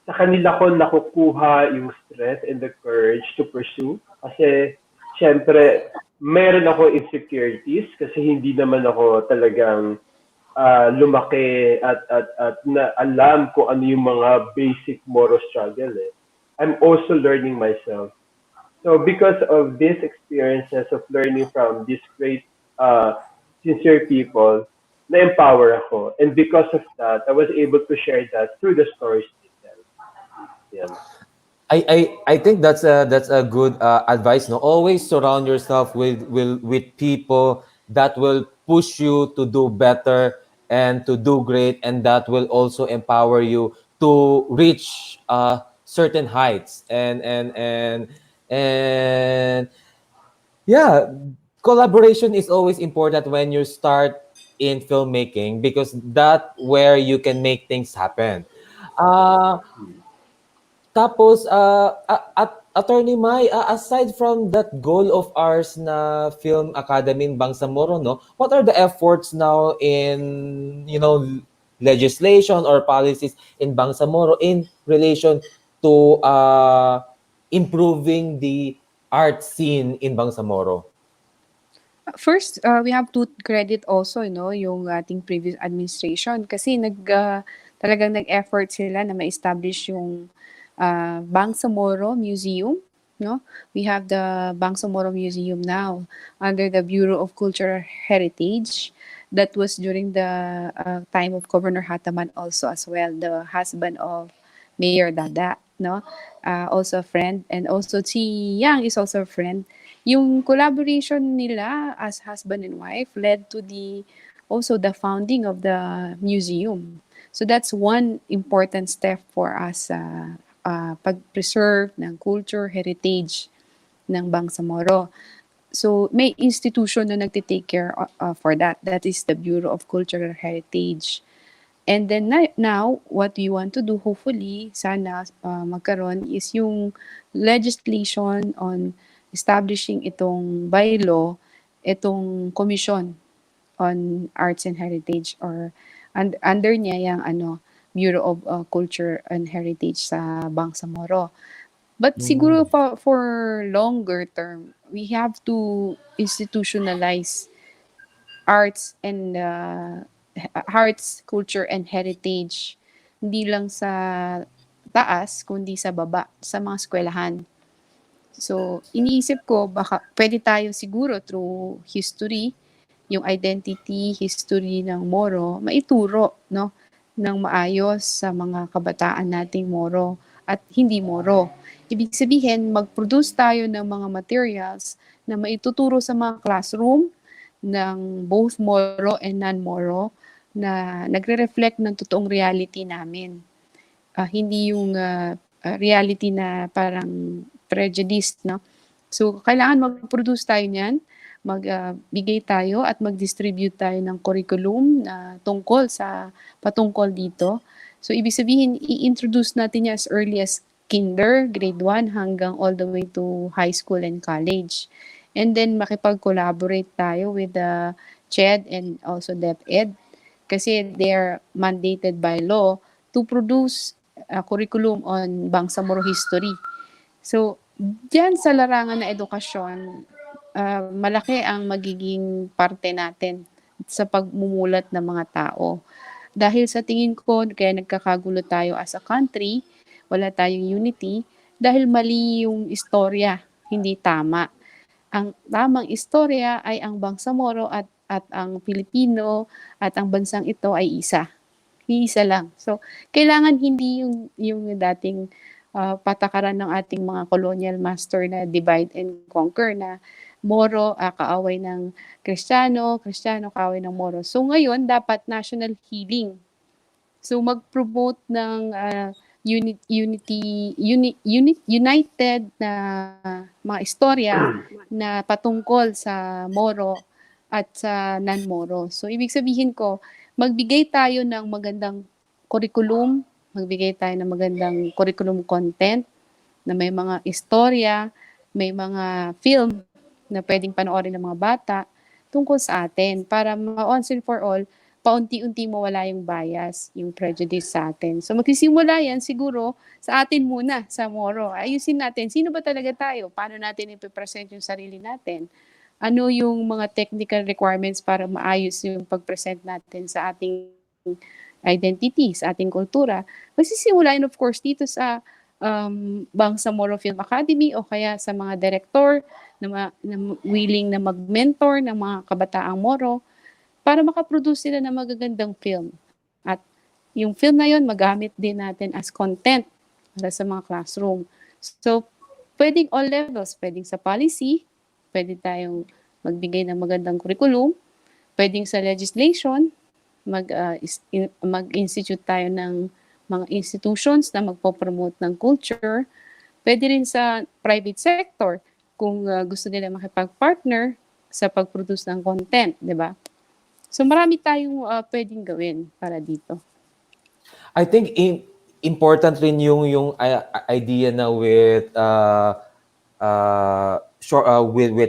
sa kanila ko nakukuha yung strength and the courage to pursue. Kasi, syempre, meron ako insecurities kasi hindi naman ako talagang lumaki at na alam ko ano yung mga basic moral struggle eh. I'm also learning myself. So because of these experiences of learning from these great sincere people, na-empower ako. And because of that, I was able to share that through the stories they tell. Yeah. I think that's a good advice. No, always surround yourself with people that will push you to do better and to do great, and that will also empower you to reach certain heights. And yeah, collaboration is always important when you start in filmmaking because that where you can make things happen. Uh, Tapos, at Attorney Mai, aside from that goal of ours na Film Academy in Bangsamoro, no, what are the efforts now in, legislation or policies in Bangsamoro in relation to improving the art scene in Bangsamoro? First, we have to credit also, yung ating previous administration kasi talagang nag-effort sila na ma-establish yung Bangsamoro Museum, no? We have the Bangsamoro Museum now under the Bureau of Cultural Heritage. That was during the time of Governor Hataman also as well, the husband of Mayor Dada, no? Also a friend, and also si Yang is also a friend. Yung collaboration nila as husband and wife led to also the founding of the museum. So that's one important step for us pag-preserve ng culture heritage ng Bangsamoro. So may institution na nagte-take care for that. That is the Bureau of Cultural Heritage. And then now, what we want to do, hopefully, sana magkaroon, is yung legislation on establishing itong bylaw, itong commission on arts and heritage or under niya yung Bureau of Culture and Heritage sa Bangsamoro. But siguro for longer term, we have to institutionalize arts and arts, culture, and heritage. Hindi lang sa taas, kundi sa baba, sa mga eskwelahan. So, iniisip ko, baka pwede tayo siguro through history, yung identity, history ng Moro, maituro, no? Ng maayos sa mga kabataan nating Moro at hindi Moro. Ibig sabihin, mag-produce tayo ng mga materials na maituturo sa mga classroom ng both Moro and non-Moro na nagre-reflect ng totoong reality namin. Hindi yung reality na parang prejudice, no? So, kailangan mag-produce tayo niyan, magbigay tayo at mag-distribute tayo ng curriculum na patungkol dito. So, ibig sabihin, i-introduce natin niya as early as kinder, grade 1, hanggang all the way to high school and college. And then, makipag-collaborate tayo with the CHED and also DepEd kasi they're mandated by law to produce a curriculum on Bangsamoro history. So, diyan sa larangan na edukasyon, malaki ang magiging parte natin sa pagmumulat ng mga tao. Dahil sa tingin ko, kaya nagkakagulo tayo as a country, wala tayong unity, dahil mali yung istorya, hindi tama. Ang tamang istorya ay ang Bangsamoro at ang Pilipino at ang bansang ito ay isa. Iisa lang. So, kailangan hindi yung dating patakaran ng ating mga colonial master na divide and conquer na Moro kaaway ng Kristiyano, Kristiyano kaaway ng Moro. So ngayon dapat national healing. So mag-promote ng united na mga istorya na patungkol sa Moro at sa non-Moro. So ibig sabihin ko, magbigay tayo ng magandang curriculum, magbigay tayo ng magandang curriculum content na may mga istorya, may mga film na pwedeng panoorin ng mga bata tungkol sa atin para once and for all, paunti-unti mawala yung bias, yung prejudice sa atin. So magsisimula yan siguro sa atin muna, sa Moro. Ayusin natin, sino ba talaga tayo? Paano natin ipipresent yung sarili natin? Ano yung mga technical requirements para maayos yung pag-present natin sa ating identity, sa ating kultura? Magsisimula yun of course dito sa Bangsamoro Film Academy o kaya sa mga director na willing na mag-mentor ng mga kabataang Moro para makaproduce sila ng magagandang film. At yung film na yun, magamit din natin as content para sa mga classroom. So, pwedeng all levels. Pwedeng sa policy, pwede tayong magbigay ng magandang curriculum. Pwedeng sa legislation, mag-institute tayo ng mga institutions na magpo-promote ng culture. Pwede rin sa private sector kung gusto nila makipag-partner sa pag-produce ng content, di ba? So marami tayong pwedeng gawin para dito. I think important rin yung idea na with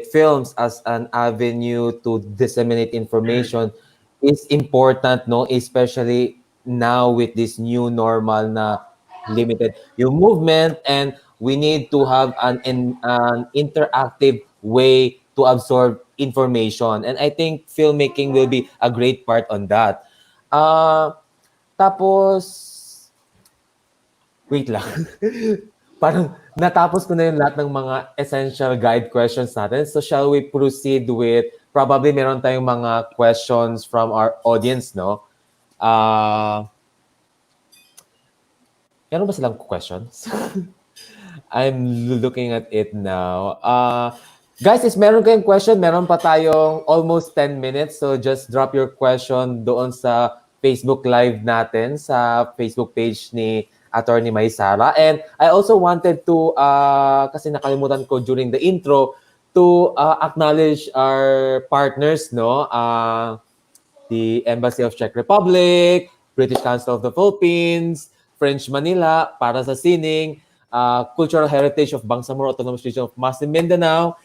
films as an avenue to disseminate information is important, no? Especially now with this new normal na limited yung movement, and we need to have an interactive way to absorb information. And I think filmmaking will be a great part on that. Tapos, wait lang. Parang natapos ko na yung lahat ng mga essential guide questions natin. So shall we proceed with, probably meron tayong mga questions from our audience, no? Meron ba silang questions? I'm looking at it now. Guys, is meron kayong question, meron pa tayong almost 10 minutes. So just drop your question doon sa Facebook Live natin, sa Facebook page ni Attorney May Sara. And I also wanted to, kasi nakalimutan ko during the intro, to acknowledge our partners, no? The Embassy of Czech Republic, British Council of the Philippines, FringeMNL para sa sining, Cultural Heritage of Bangsamoro Autonomous Region of Muslim Mindanao,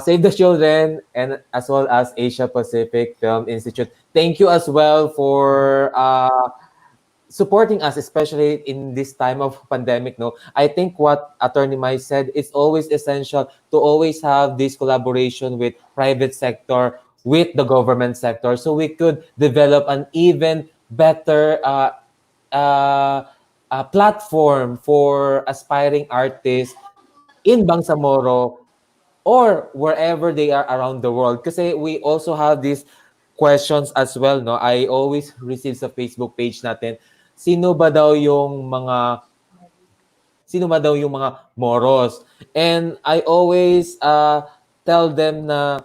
Save the Children, and as well as Asia Pacific Film Institute. Thank you as well for supporting us, especially in this time of pandemic. No, I think what Attorney Mai said, it's always essential to always have this collaboration with private sector, with the government sector, so we could develop an even better platform for aspiring artists in Bangsamoro or wherever they are around the world. Kasi we also have these questions as well, no? I always receive sa Facebook page natin, sino ba daw yung mga Moros? And I always tell them na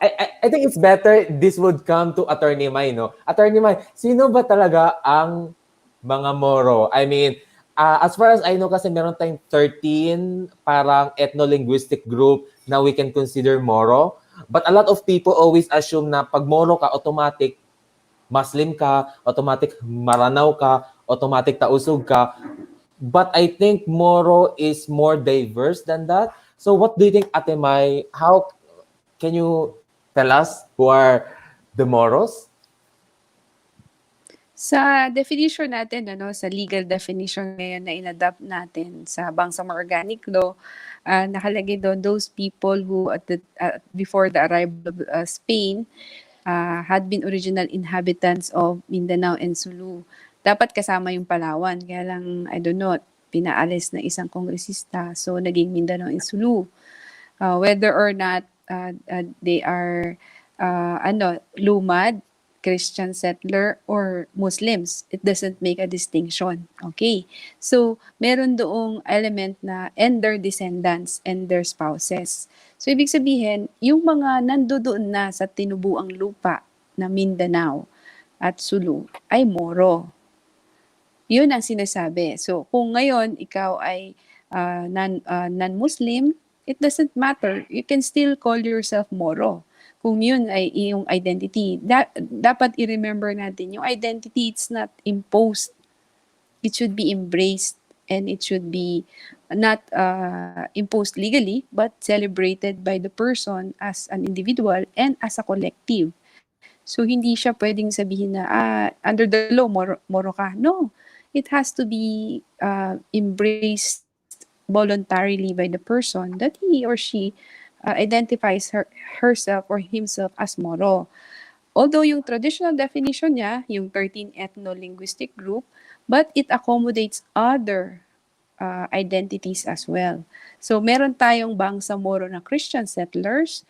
I think it's better this would come to Attorney Mai, no? Attorney Mai, sino ba talaga ang mga Moro? I mean, as far as I know, kasi meron tayong 13 parang ethno-linguistic group na we can consider Moro. But a lot of people always assume na pag Moro ka, automatic Muslim ka, automatic Maranao ka, automatic Tausug ka. But I think Moro is more diverse than that. So what do you think, Ate Mai? How can you tell us who are the Moros? Sa definition natin, sa legal definition ngayon na inadapt natin sa Bangsamoro Organic Law, nakalagay doon those people who before the arrival of Spain had been original inhabitants of Mindanao and Sulu. Dapat kasama yung Palawan, kaya lang, I don't know, pinaalis na isang kongresista, so naging Mindanao and Sulu. Whether or not they are lumad, Christian settler, or Muslims, it doesn't make a distinction. Okay? So, meron doong element na and their descendants and their spouses. So, ibig sabihin, yung mga nandoon na sa tinubuang lupa na Mindanao at Sulu ay Moro. Yun ang sinasabi. So, kung ngayon ikaw ay non-Muslim, it doesn't matter. You can still call yourself Moro. Kung yun ay iyong identity, dapat i-remember natin, yung identity, it's not imposed. It should be embraced and it should be not imposed legally, but celebrated by the person as an individual and as a collective. So, hindi siya pwedeng sabihin na, under the law, moro ka. No, it has to be embraced voluntarily by the person that he or she identifies herself or himself as Moro. Although yung traditional definition niya, yung 13 ethno-linguistic group, but it accommodates other identities as well. So, meron tayong Bangsamoro na Christian settlers,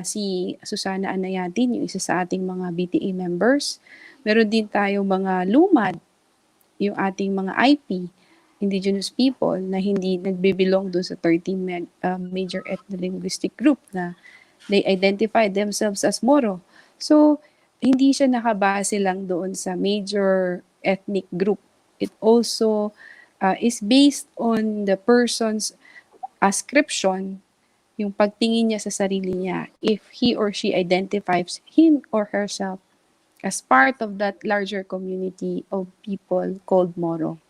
si Susana Anayatin, yung isa sa ating mga BTA members. Meron din tayong mga lumad, yung ating mga IP, indigenous people, na hindi nagbe-belong doon sa 13 major ethno-linguistic group na they identify themselves as Moro. So, hindi siya nakabase lang doon sa major ethnic group. It also is based on the person's ascription, yung pagtingin niya sa sarili niya, if he or she identifies him or herself as part of that larger community of people called Moro.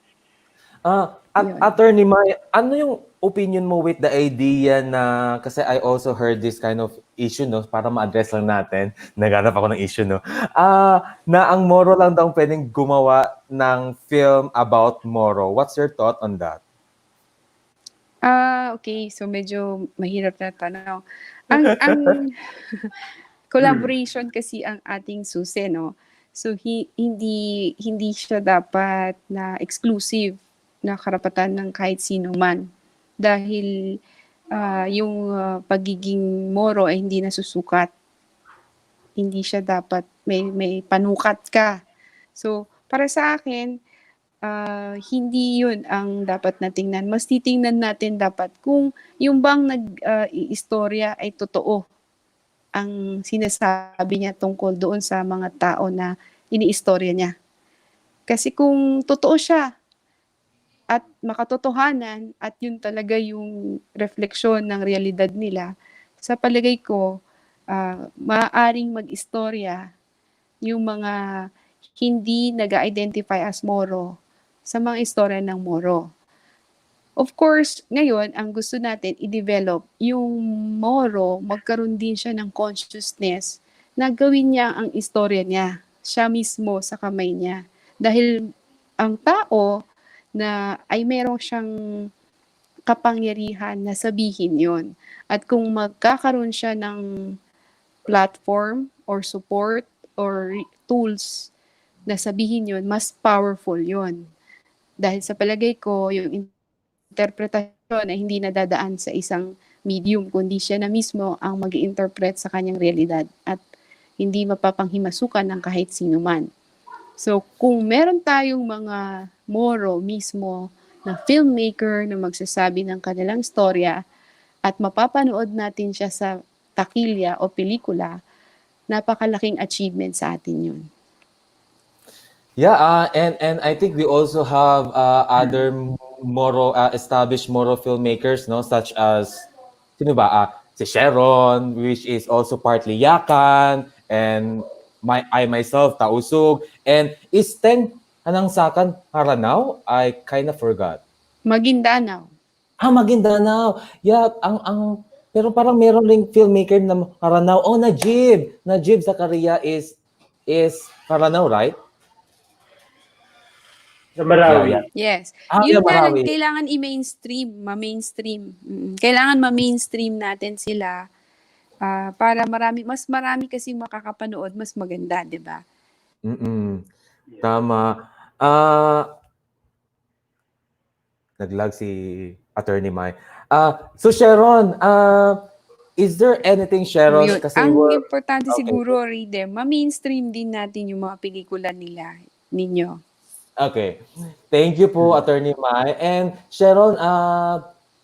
Attorney Mai, ano yung opinion mo with the idea na, kasi I also heard this kind of issue, no, para ma-address lang natin, naghanap ako ng issue, no, na ang Moro lang daw pwedeng gumawa ng film about Moro. What's your thought on that? Okay. So, medyo mahirap na tanong. Ang collaboration kasi ang ating susi, no? So, hindi siya dapat na exclusive na karapatan ng kahit sino man. Dahil yung pagiging Moro ay hindi nasusukat. Hindi siya dapat may panukat ka. So, para sa akin, hindi yun ang dapat na tingnan. Mas titingnan natin dapat kung yung bang istorya ay totoo ang sinasabi niya tungkol doon sa mga tao na iniistorya niya. Kasi kung totoo siya at makatotohanan at yun talaga yung refleksyon ng realidad nila, sa palagay ko, maaaring mag-istorya yung mga hindi nag-identify as Moro sa mga istorya ng Moro. Of course, ngayon, ang gusto natin i-develop yung Moro, magkaroon din siya ng consciousness na gawin niya ang istorya niya, siya mismo sa kamay niya. Dahil ang tao na ay meron siyang kapangyarihan na sabihin yon. At kung magkakaroon siya ng platform or support or tools na sabihin yon, mas powerful yon. Dahil sa palagay ko, yung interpretasyon ay hindi nadadaan sa isang medium, kundi siya na mismo ang mag-interpret sa kanyang realidad at hindi mapapanghimasukan ng kahit sino man. So, kung meron tayong mga Moro mismo na filmmaker na magsasabi ng kanilang storya at mapapanood natin siya sa takilya o pelikula, napakalaking achievement sa atin yun. Yeah, and I think we also have other Moro established Moro filmmakers, no, such as sino ba? Si SHERON, which is also partly Yakan, and I myself Tausug, and Isten anang sakan Haranaw, I kind of forgot. Maguindanao. Maguindanao. Yeah, pero parang meron ring filmmaker na Haranaw. Oh, Najib Zakaria is Haranaw, right? Sa Marawi. Yes. Yun nga lang, Marawi. kailangan ma-mainstream. Kailangan ma-mainstream natin sila para mas marami kasi makakapanood, mas maganda, di ba? Tama. Naglag si Attorney Mai. So Sheron, is there anything, Sheron? Kasi ang importante siguro, Ridem, ma-mainstream din natin yung mga pelikula ninyo. Okay. Thank you po, Attorney Mai. And Sheron,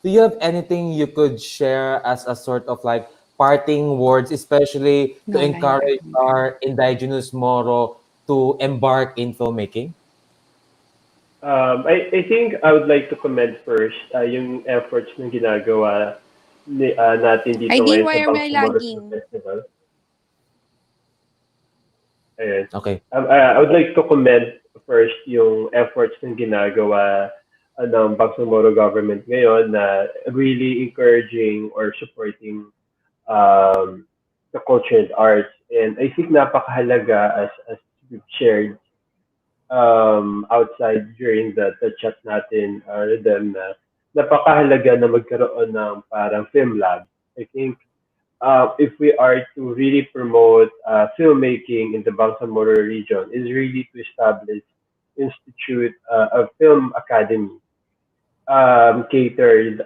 do you have anything you could share as a sort of like parting words, especially to encourage our indigenous Moro to embark in filmmaking? I think I would like to commend first yung efforts ng ginagawa natin dito ngayon sa Bangsamoro Festival. Ayan. Okay. I would like to commend first yung efforts ng ginagawa Bangsamoro government ngayon na really encouraging or supporting the culture and arts. And I think napakahalaga as we've shared outside during the chat natin rhythm na napakahalaga na magkaroon ng parang film lab. I think if we are to really promote filmmaking in the Bangsamoro region is really to establish institute a film academy catered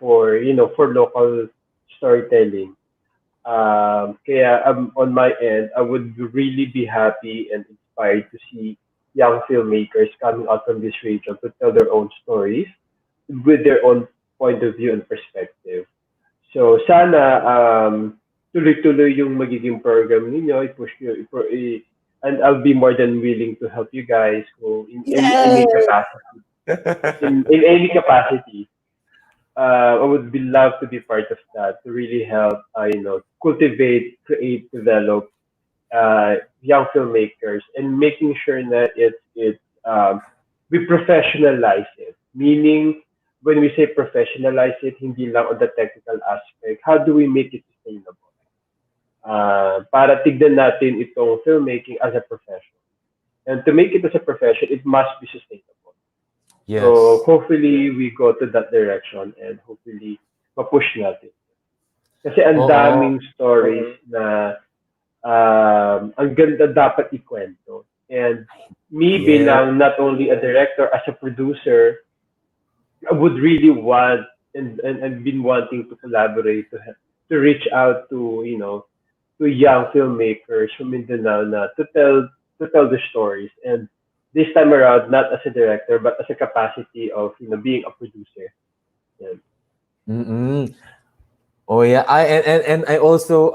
for for local storytelling. Kaya on my end, I would really be happy and inspired to see young filmmakers coming out from this region to tell their own stories with their own point of view and perspective. So sana tuloy-tuloy yung magiging program ninyo, i-push nyo, and I'll be more than willing to help you guys kung in any capacity. In any capacity. I would be love to be part of that to really help, cultivate, create, develop young filmmakers and making sure that we professionalize it. Meaning, when we say professionalize it, hindi lang on the technical aspect. How do we make it sustainable? Para tignan natin itong filmmaking as a profession. And to make it as a profession, it must be sustainable. Yes. So hopefully we go to that direction and hopefully ma-push natin. Kasi ang daming stories na ang ganda dapat ikwento. And me bilang not only a director, as a producer, I would really want and been wanting to collaborate to reach out to to young filmmakers from Mindanao na to tell the stories. And this time around, not as a director, but as a capacity of being a producer. Yeah. Oh yeah, and I also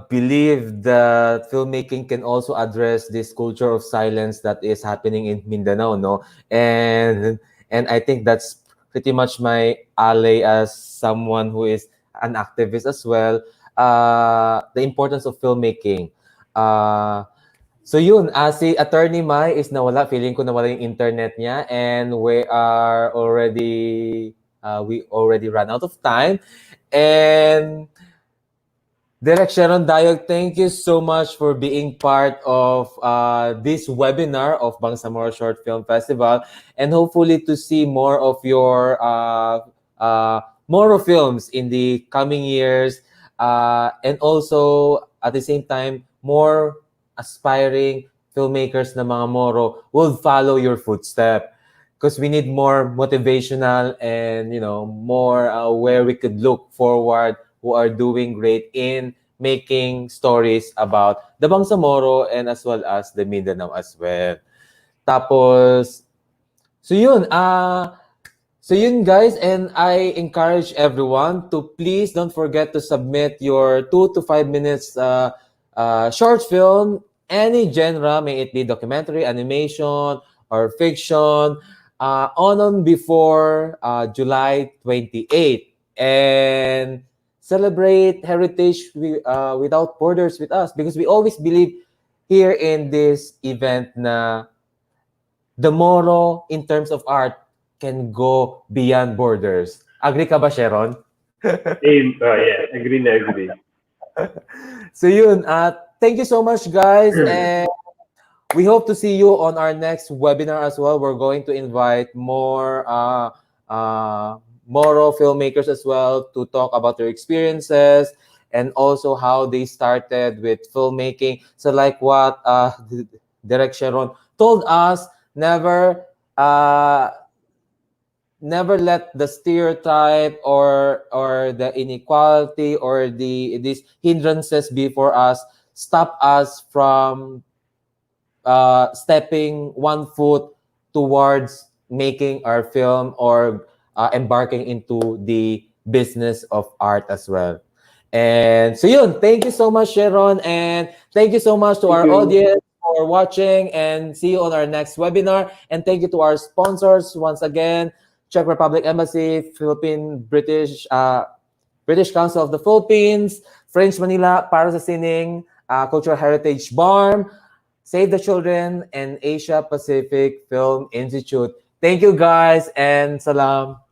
believe that filmmaking can also address this culture of silence that is happening in Mindanao, no? And I think that's pretty much my alley as someone who is an activist as well. The importance of filmmaking. So yun, si Attorney Mai is nawala. Feeling ko nawala yung internet niya, and we already ran out of time. And Direk Sheron, DAYOC, thank you so much for being part of this webinar of Bangsamoro Short Film Festival, and hopefully to see more of your Moro films in the coming years, and also at the same time more aspiring filmmakers na mga Moro will follow your footstep, because we need more motivational and more where we could look forward who are doing great in making stories about the Bangsamoro and as well as the Mindanao as well. Tapos so yun guys, and I encourage everyone to please don't forget to submit your 2 to 5 minutes short film, any genre, may it be documentary, animation, or fiction, on before July 28. And celebrate heritage without borders with us, because we always believe here in this event na the Moro in terms of art can go beyond borders. Agree ka ba, Sheron? Yeah, agree. So yun, thank you so much, guys, and we hope to see you on our next webinar as well. We're going to invite more Moro filmmakers as well to talk about their experiences and also how they started with filmmaking. So like what Direk Sheron told us, never let the stereotype or the inequality or these hindrances before us stop us from stepping one foot towards making our film or embarking into the business of art as well. And so yun, thank you so much, Sheron, and thank you so much to our audience for watching, and see you on our next webinar. And thank you to our sponsors once again: Czech Republic Embassy, British Council of the Philippines, FringeMNL, para sa Sining, Cultural Heritage-BARMM, Save the Children, and Asia Pacific Film Institute. Thank you guys and salam.